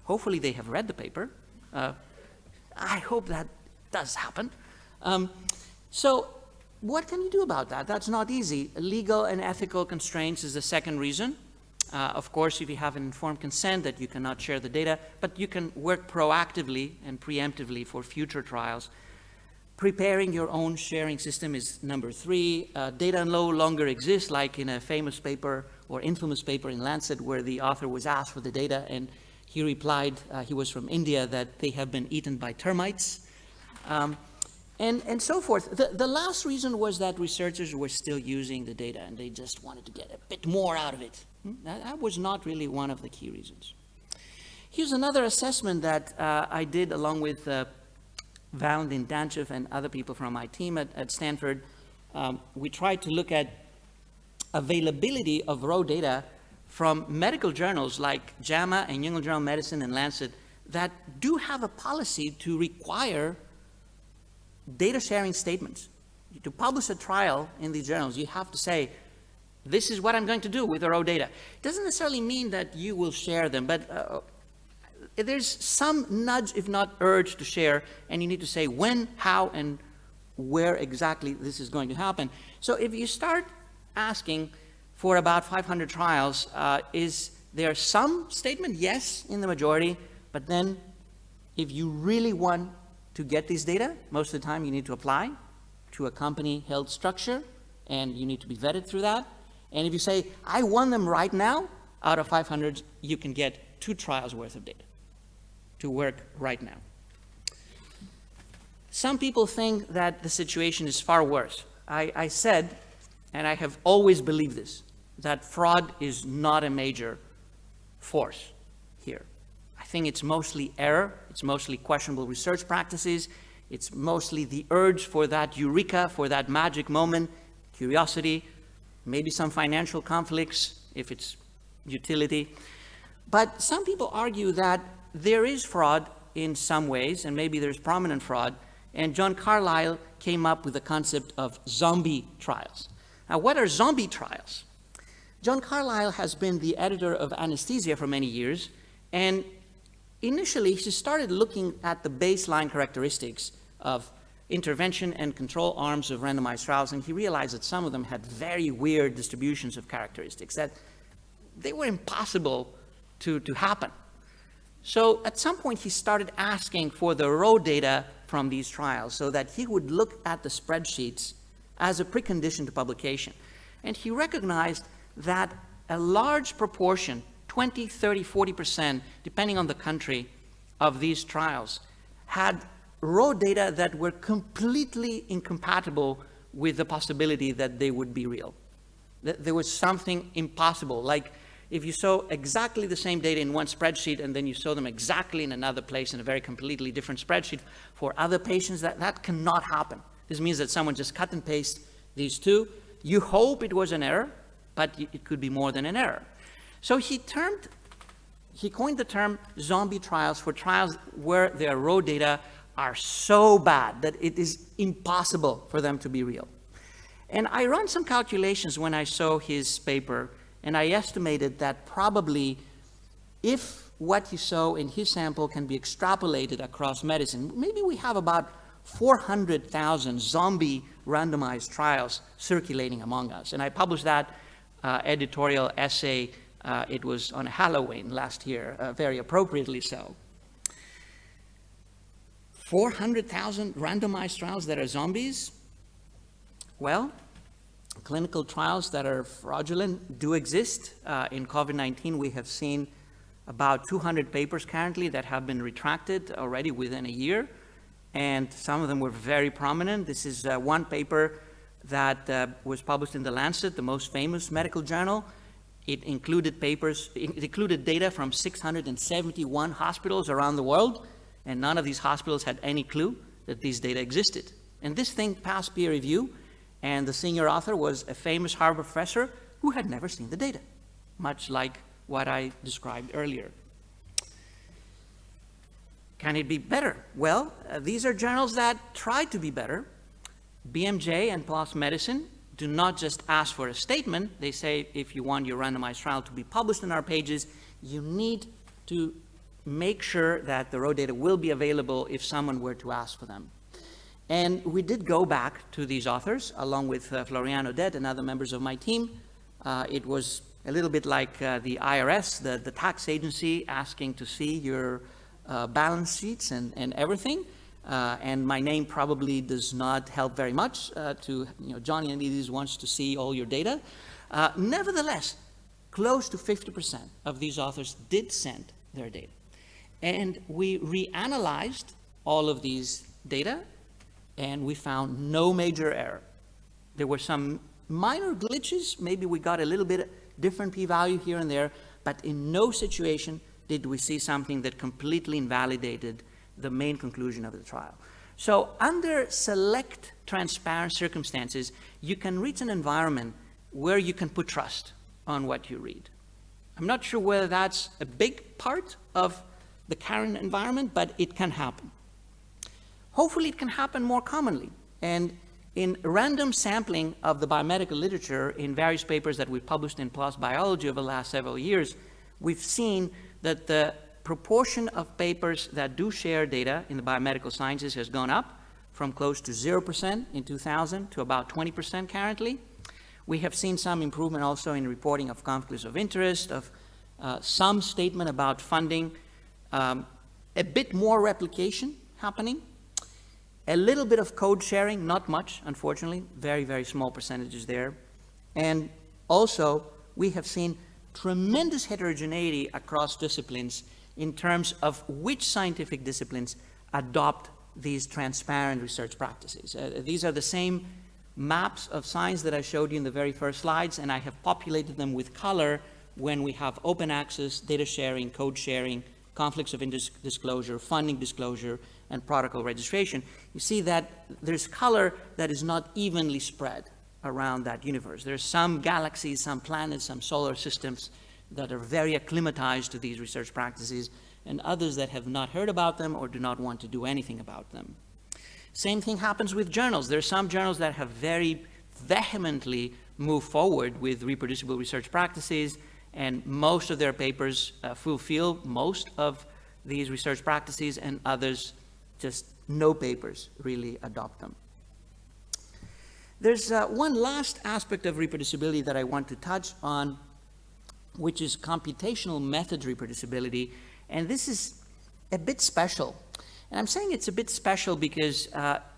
S3: Hopefully they have read the paper. I hope that does happen. So what can you do about that? That's not easy. Legal and ethical constraints is the second reason. Of course, if you have an informed consent that you cannot share the data, but you can work proactively and preemptively for future trials. Preparing your own sharing system is number 3. Data no longer exists, like in a famous paper or infamous paper in Lancet where the author was asked for the data and he replied, he was from India, that they have been eaten by termites. And so forth. The last reason was that researchers were still using the data and they just wanted to get a bit more out of it. That was not really one of the key reasons. Here's another assessment that I did along with Valentin Danchev and other people from my team at Stanford. We tried to look at availability of raw data from medical journals like JAMA and New England Journal of Medicine and Lancet that do have a policy to require data sharing statements. To publish a trial in these journals, you have to say, this is what I'm going to do with the raw data. It doesn't necessarily mean that you will share them, but there's some nudge, if not urge, to share, and you need to say when, how, and where exactly this is going to happen. So if you start asking for about 500 trials, is there some statement? Yes, in the majority, but then if you really want to get these data, most of the time you need to apply to a company-held structure, and you need to be vetted through that. And if you say, I want them right now, out of 500, you can get 2 trials worth of data to work right now. Some people think that the situation is far worse. I said, and I have always believed this, that fraud is not a major force here. I think it's mostly error, it's mostly questionable research practices, it's mostly the urge for that eureka, for that magic moment, curiosity, maybe some financial conflicts if it's utility. But some people argue that there is fraud in some ways, and maybe there's prominent fraud, and John Carlyle came up with the concept of zombie trials. Now, what are zombie trials? John Carlyle has been the editor of Anesthesia for many years, and initially he started looking at the baseline characteristics of intervention and control arms of randomized trials, and he realized that some of them had very weird distributions of characteristics, that they were impossible to happen. So at some point he started asking for the raw data from these trials so that he would look at the spreadsheets as a precondition to publication. And he recognized that a large proportion, 20, 30, 40%, depending on the country, of these trials had raw data that were completely incompatible with the possibility that they would be real. There was something impossible, like if you saw exactly the same data in one spreadsheet and then you saw them exactly in another place in a very completely different spreadsheet for other patients, that cannot happen. This means that someone just cut and paste these two. You hope it was an error, but it could be more than an error. So he coined the term zombie trials for trials where their raw data are so bad that it is impossible for them to be real. And I ran some calculations when I saw his paper, and I estimated that probably if what he saw in his sample can be extrapolated across medicine, maybe we have about 400,000 zombie randomized trials circulating among us. And I published that editorial essay, it was on Halloween last year, very appropriately so. 400,000 randomized trials that are zombies? Well, clinical trials that are fraudulent do exist. In COVID-19, we have seen about 200 papers currently that have been retracted already within a year, and some of them were very prominent. This is one paper that was published in The Lancet, the most famous medical journal. It included data from 671 hospitals around the world, and none of these hospitals had any clue that these data existed. And this thing passed peer review, and the senior author was a famous Harvard professor who had never seen the data, much like what I described earlier. Can it be better? Well, these are journals that try to be better. BMJ and PLOS Medicine do not just ask for a statement. They say if you want your randomized trial to be published in our pages, you need to make sure that the raw data will be available if someone were to ask for them. And we did go back to these authors, along with Florian Audet and other members of my team. It was a little bit like the IRS, the tax agency, asking to see your balance sheets and everything. And my name probably does not help very much JEANNE wants to see all your data. Nevertheless, close to 50% of these authors did send their data. And we reanalyzed all of these data, and we found no major error. There were some minor glitches. Maybe we got a little bit different p-value here and there, but in no situation did we see something that completely invalidated the main conclusion of the trial. So under select transparent circumstances, you can reach an environment where you can put trust on what you read. I'm not sure whether that's a big part of the current environment, but it can happen. Hopefully it can happen more commonly. And in random sampling of the biomedical literature in various papers that we've published in PLOS Biology over the last several years, we've seen that the proportion of papers that do share data in the biomedical sciences has gone up from close to 0% in 2000 to about 20% currently. We have seen some improvement also in reporting of conflicts of interest, of some statement about funding, a bit more replication happening, a little bit of code sharing, not much, unfortunately, very, very small percentages there. And also, we have seen tremendous heterogeneity across disciplines in terms of which scientific disciplines adopt these transparent research practices. These are the same maps of science that I showed you in the very first slides, and I have populated them with color when we have open access, data sharing, code sharing, conflicts of interest disclosure, funding disclosure, and protocol registration. You see that there's color that is not evenly spread around that universe. There are some galaxies, some planets, some solar systems that are very acclimatized to these research practices, and others that have not heard about them or do not want to do anything about them. Same thing happens with journals. There are some journals that have very vehemently moved forward with reproducible research practices, and most of their papers fulfill most of these research practices, and others, just no papers really adopt them. There's one last aspect of reproducibility that I want to touch on, which is computational method reproducibility, and this is a bit special. And I'm saying it's a bit special because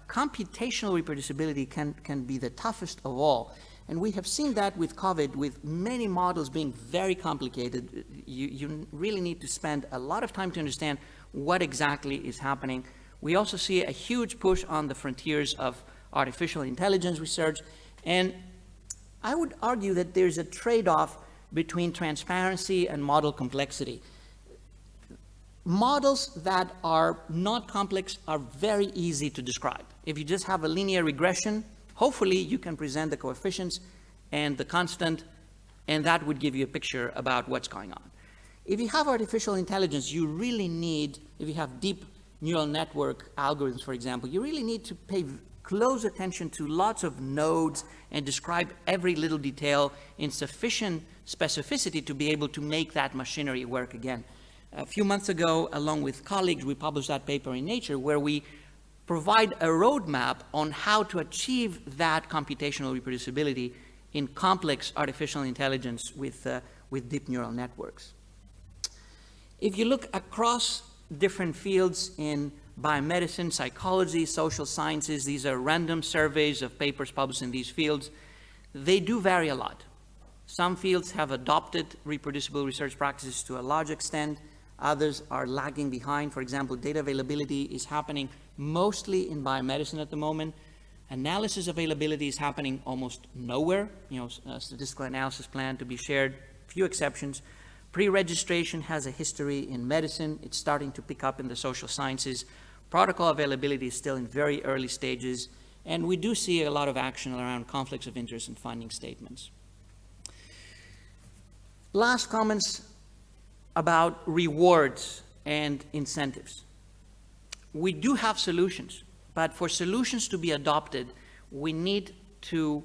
S3: computational reproducibility can be the toughest of all. And we have seen that with COVID, with many models being very complicated. You really need to spend a lot of time to understand what exactly is happening. We also see a huge push on the frontiers of artificial intelligence research. And I would argue that there's a trade-off between transparency and model complexity. Models that are not complex are very easy to describe. If you just have a linear regression, hopefully you can present the coefficients and the constant, and that would give you a picture about what's going on. If you have artificial intelligence, you really need, if you have deep neural network algorithms, for example, you really need to pay close attention to lots of nodes and describe every little detail in sufficient specificity to be able to make that machinery work again. A few months ago, along with colleagues, we published that paper in Nature where we provide a roadmap on how to achieve that computational reproducibility in complex artificial intelligence with deep neural networks. If you look across different fields in biomedicine, psychology, social sciences, these are random surveys of papers published in these fields. They do vary a lot. Some fields have adopted reproducible research practices to a large extent. Others are lagging behind. For example, data availability is happening mostly in biomedicine at the moment. Analysis availability is happening almost nowhere. A statistical analysis plan to be shared, few exceptions. Pre-registration has a history in medicine. It's starting to pick up in the social sciences. Protocol availability is still in very early stages. And we do see a lot of action around conflicts of interest and funding statements. Last comments about rewards and incentives. We do have solutions, but for solutions to be adopted, we need to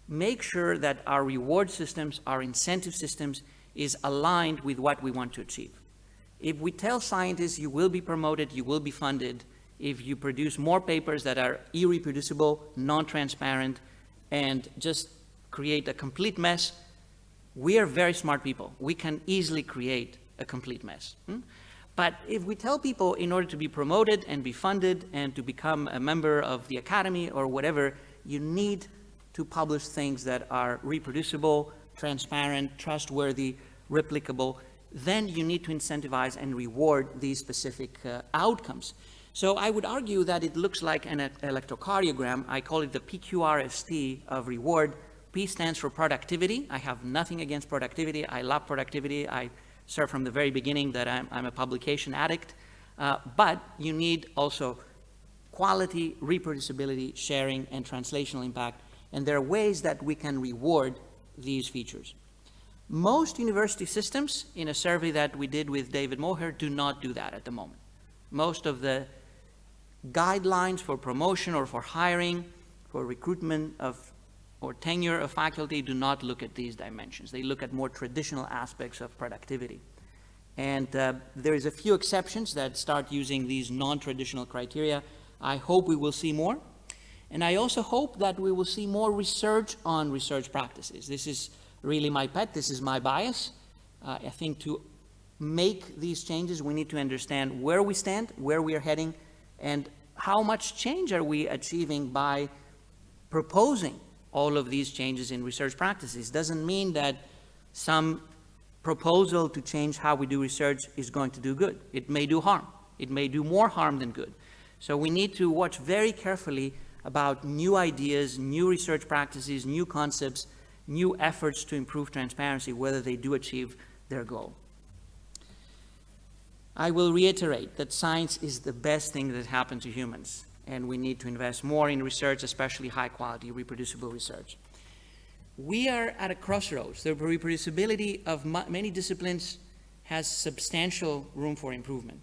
S3: make sure that our reward systems, our incentive systems, is aligned with what we want to achieve. If we tell scientists you will be promoted, you will be funded, if you produce more papers that are irreproducible, non-transparent, and just create a complete mess, we are very smart people. We can easily create a complete mess. But if we tell people in order to be promoted and be funded and to become a member of the academy or whatever, you need to publish things that are reproducible, transparent, trustworthy, replicable, then you need to incentivize and reward these specific outcomes. So I would argue that it looks like an electrocardiogram. I call it the PQRST of reward. P stands for productivity. I have nothing against productivity. I love productivity. I said from the very beginning that I'm a publication addict. But you need also quality, reproducibility, sharing, and translational impact. And there are ways that we can reward these features. Most university systems, in a survey that we did with David Moher, do not do that at the moment. Most of the guidelines for promotion or for hiring, for recruitment of or tenure of faculty do not look at these dimensions. They look at more traditional aspects of productivity. And there is a few exceptions that start using these non-traditional criteria. I hope we will see more. And I also hope that we will see more research on research practices. This is really my pet. This is my bias. I think to make these changes, we need to understand where we stand, where we are heading, and how much change are we achieving by proposing all of these changes in research practices. Doesn't mean that some proposal to change how we do research is going to do good. It may do harm. It may do more harm than good. So we need to watch very carefully about new ideas, new research practices, new concepts, new efforts to improve transparency, whether they do achieve their goal. I will reiterate that science is the best thing that happened to humans, and we need to invest more in research, especially high-quality, reproducible research. we are at a crossroads. The reproducibility of many disciplines has substantial room for improvement.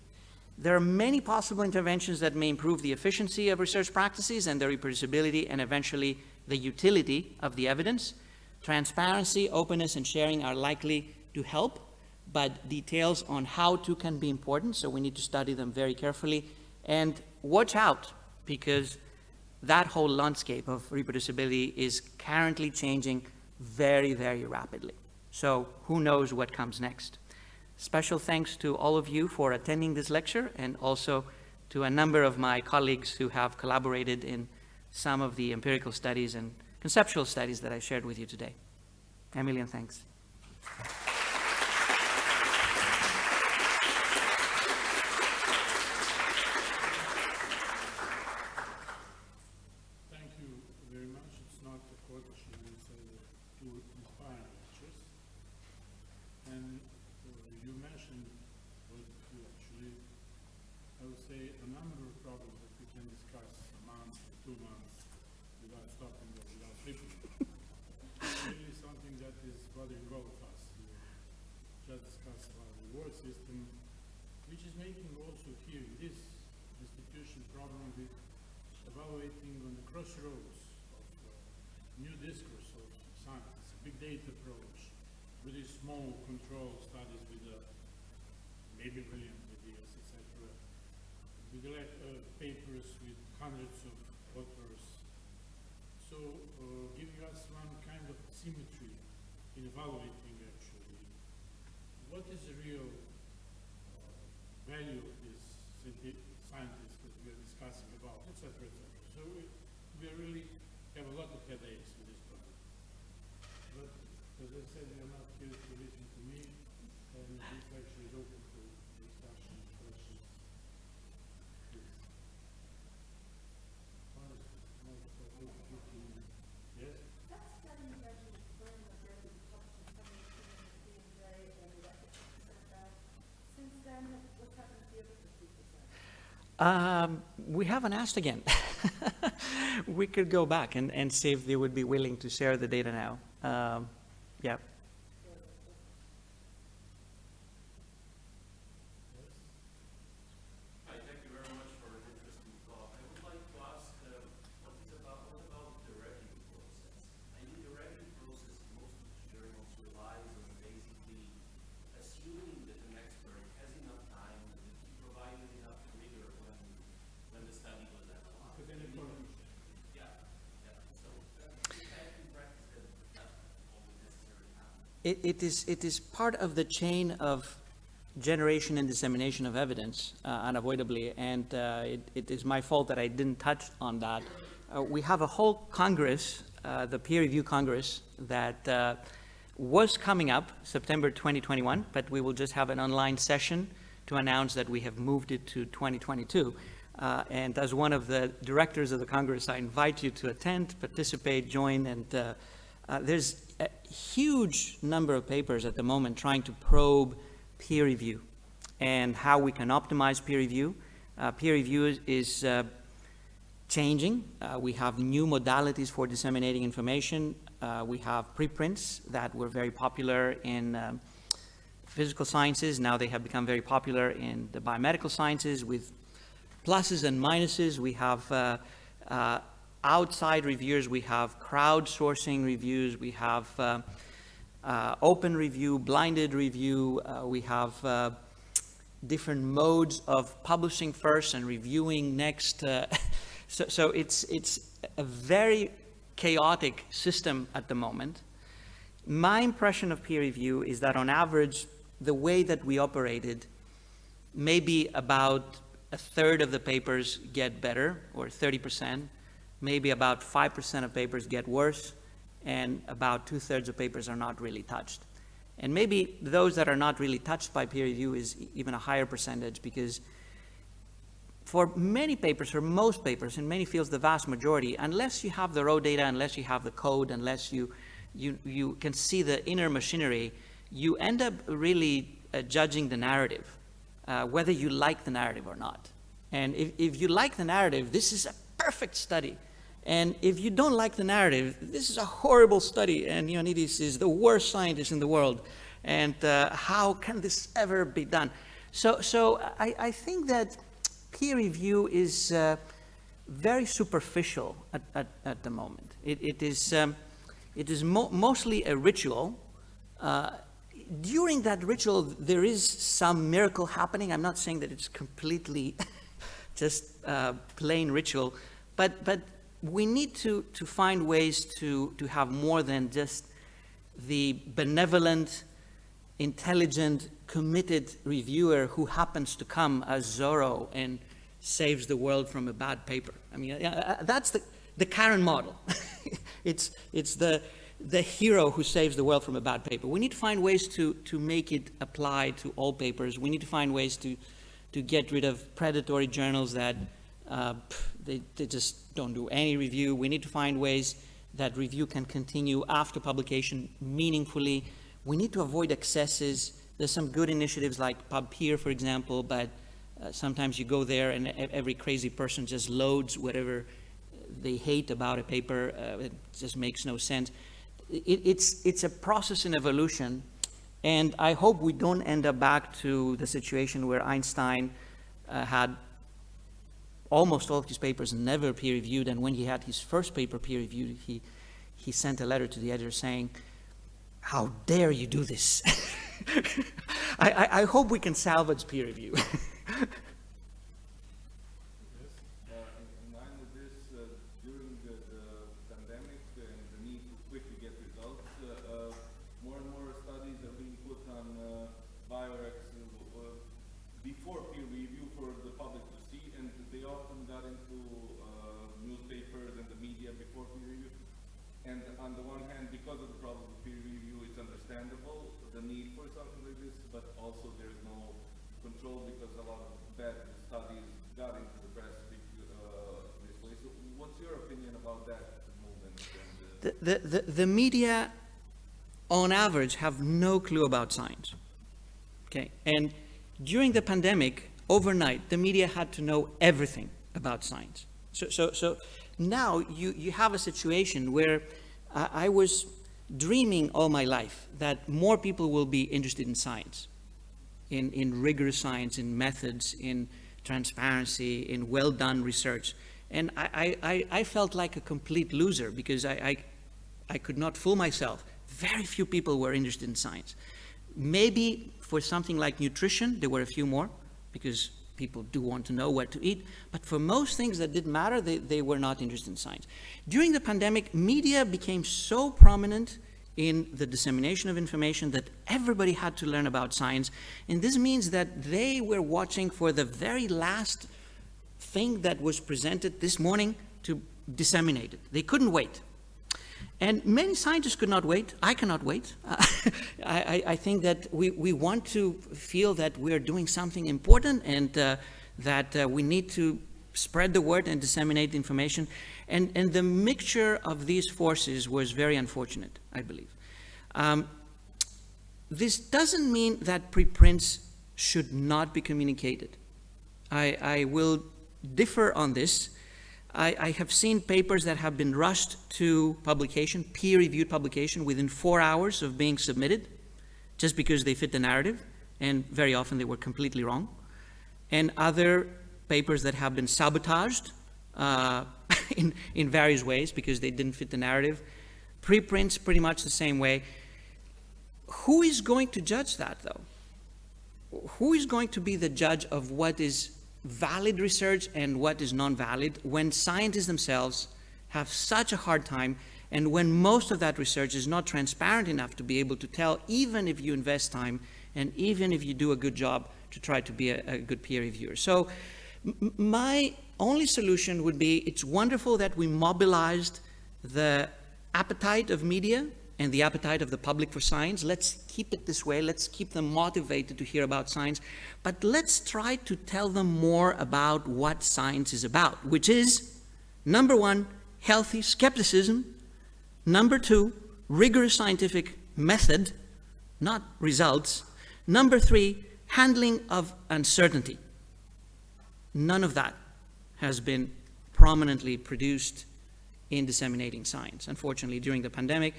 S3: There are many possible interventions that may improve the efficiency of research practices and the reproducibility and eventually the utility of the evidence. Transparency, openness, and sharing are likely to help, but details on how to can be important, so we need to study them very carefully. And watch out, because that whole landscape of reproducibility is currently changing very, very rapidly. So who knows what comes next? Special thanks to all of you for attending this lecture, and also to a number of my colleagues who have collaborated in some of the empirical studies and conceptual studies that I shared with you today. A million thanks.
S1: Thank you very much. It's not a quotation, it's two inspiring lectures. And you mentioned what you actually, I would say, a number of problems that we can discuss a month or 2 months without stopping or without sleeping. It's really something that is bothering all of us. We just discussed about the reward system, which is making also here in this institution problem with evaluating on the crossroads of new discourse of science, a big data approach, really small control studies with maybe brilliant ideas, etc. With papers with hundreds of authors. So giving us one kind of symmetry in evaluating actually what is the real value of this scientists that we are discussing about, etc., etc. So we really have a lot of headaches with this problem. But as I said, we are not here to listen to me, and this actually is open to discussion, questions. Please. Yes?
S4: That study you mentioned, learning of therapy, publishing something in the day and the since then, what's happened to the other 50%?
S3: We haven't asked again. We could go back and see if they would be willing to share the data now. Yeah.
S5: Hi, thank you very much for an interesting talk. I would like to ask, what about the review process? I mean, the review process, most of the journals relies on basically assuming that an expert has enough time, that he provided enough rigor when the study was analyzed. Yeah. So in practice, that always necessarily happens.
S3: It is part of the chain of generation and dissemination of evidence, unavoidably, and it is my fault that I didn't touch on that. We have a whole Congress, the peer review Congress, that was coming up September 2021, but we will just have an online session to announce that we have moved it to 2022. And as one of the directors of the Congress, I invite you to attend, participate, join, and there's a huge number of papers at the moment trying to probe peer review and how we can optimize peer review. Peer review is changing. We have new modalities for disseminating information. We have preprints that were very popular in physical sciences. Now they have become very popular in the biomedical sciences with pluses and minuses. We have outside reviewers, we have crowdsourcing reviews, we have open review, blinded review, we have different modes of publishing first and reviewing next. So it's a very chaotic system at the moment. My impression of peer review is that on average, the way that we operated, maybe about a third of the papers get better, or 30%, maybe about 5% of papers get worse, and about 2/3 of papers are not really touched. And maybe those that are not really touched by peer review is even a higher percentage, because for many papers, for most papers, in many fields, the vast majority, unless you have the raw data, unless you have the code, unless you can see the inner machinery, you end up really judging the narrative, whether you like the narrative or not. And if you like the narrative, this is a perfect study. And if you don't like the narrative, this is a horrible study, and Ioannidis is the worst scientist in the world, and how can this ever be done? So I think that peer review is very superficial at the moment. It is mostly a ritual. During that ritual, there is some miracle happening. I'm not saying that it's completely just plain ritual, but we need to find ways to have more than just the benevolent, intelligent, committed reviewer who happens to come as Zorro and saves the world from a bad paper. I mean, that's the Karen model. It's the hero who saves the world from a bad paper. We need to find ways to make it apply to all papers. We need to find ways to get rid of predatory journals that they just don't do any review. We need to find ways that review can continue after publication meaningfully. We need to avoid excesses. There's some good initiatives like PubPeer, for example, but sometimes you go there and every crazy person just loads whatever they hate about a paper. It just makes no sense. It's a process in evolution, and I hope we don't end up back to the situation where Einstein had almost all of his papers never peer-reviewed, and when he had his first paper peer-reviewed, he sent a letter to the editor saying, "How dare you do this?" I hope we can salvage peer review.
S6: In line with this, during the pandemic and the need to quickly get results, more and more studies are being put on biorex before peer review for the public to see, and they often got into newspapers and the media before peer review. And on the one hand, because of the problem with peer review, it's understandable, the need for something like this, but also there's no control because a lot of bad studies got into the press this way. So what's your opinion about that movement? And,
S3: The media, on average, have no clue about science. Okay, and during the pandemic, overnight, the media had to know everything about science. So now you have a situation where I was dreaming all my life that more people will be interested in science, in rigorous science, in methods, in transparency, in well-done research. And I felt like a complete loser because I could not fool myself. Very few people were interested in science. Maybe for something like nutrition, there were a few more because people do want to know what to eat. But for most things that didn't matter, they were not interested in science. During the pandemic, media became so prominent in the dissemination of information that everybody had to learn about science. And this means that they were watching for the very last thing that was presented this morning to disseminate it. They couldn't wait. And many scientists could not wait. I cannot wait. I think that we want to feel that we're doing something important and that we need to spread the word and disseminate the information. And the mixture of these forces was very unfortunate, I believe. This doesn't mean that preprints should not be communicated. I will differ on this. I have seen papers that have been rushed to publication, peer-reviewed publication, within 4 hours of being submitted, just because they fit the narrative, and very often they were completely wrong. And other papers that have been sabotaged in various ways because they didn't fit the narrative. Preprints pretty much the same way. Who is going to judge that, though? Who is going to be the judge of what is valid research and what is non-valid when scientists themselves have such a hard time, and when most of that research is not transparent enough to be able to tell, even if you invest time and even if you do a good job to try to be a good peer reviewer. So my only solution would be, it's wonderful that we mobilized the appetite of media and the appetite of the public for science. Let's keep it this way. Let's keep them motivated to hear about science. But let's try to tell them more about what science is about, which is, number one, healthy skepticism. Number two, rigorous scientific method, not results. Number three, handling of uncertainty. None of that has been prominently produced in disseminating science. Unfortunately, during the pandemic,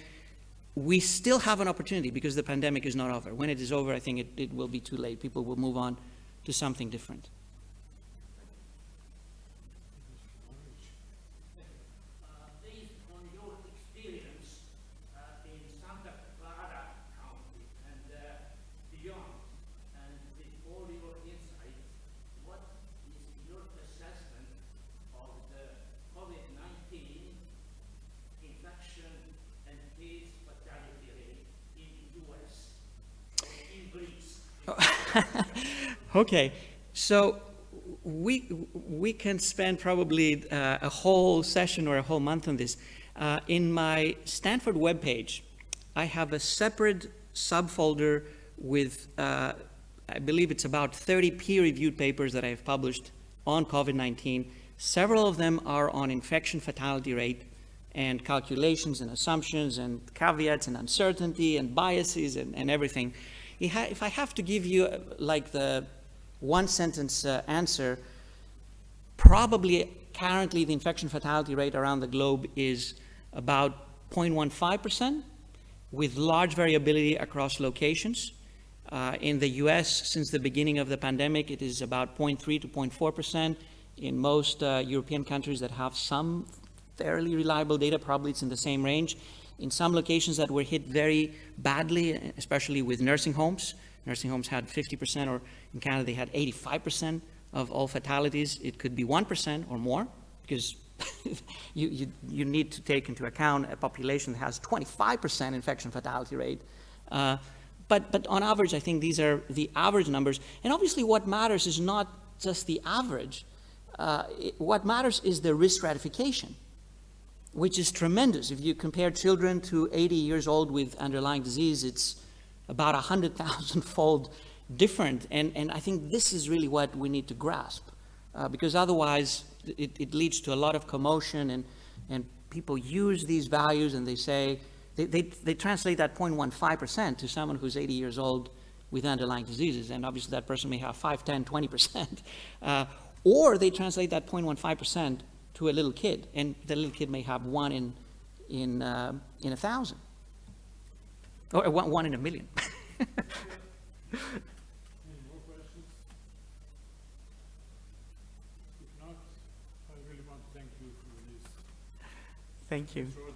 S3: we still have an opportunity because the pandemic is not over. When it is over, I think it will be too late. People will move on to something different.
S5: Based on your experience in Santa Clara County and beyond, and with all your insights, what is your assessment of the COVID-19 infection and case fatality rate in the US or in Greece?
S3: Okay, so we can spend probably a whole session or a whole month on this. In my Stanford webpage, I have a separate subfolder with, I believe it's about 30 peer-reviewed papers that I have published on COVID-19. Several of them are on infection fatality rate and calculations and assumptions and caveats and uncertainty and biases and everything. If I have to give you like the one-sentence answer, probably currently the infection fatality rate around the globe is about 0.15%, with large variability across locations. In the US, since the beginning of the pandemic, it is about 0.3 to 0.4%. In most European countries that have some fairly reliable data, probably it's in the same range. In some locations that were hit very badly, especially with nursing homes had 50%, or in Canada they had 85% of all fatalities. It could be 1% or more, because you need to take into account a population that has 25% infection fatality rate. But on average, I think these are the average numbers. And obviously what matters is not just the average. What matters is the risk stratification, which is tremendous. If you compare children to 80 years old with underlying disease, it's about 100,000-fold different. And I think this is really what we need to grasp, because otherwise it leads to a lot of commotion, and people use these values and they say, they translate that 0.15% to someone who's 80 years old with underlying diseases, and obviously that person may have 5, 10, 20%. Or they translate that 0.15% to a little kid, and the little kid may have 1 in 1,000, or 1 in 1,000,000.
S1: Any more questions? If not, I really want to thank you for this
S3: Thank you.
S1: short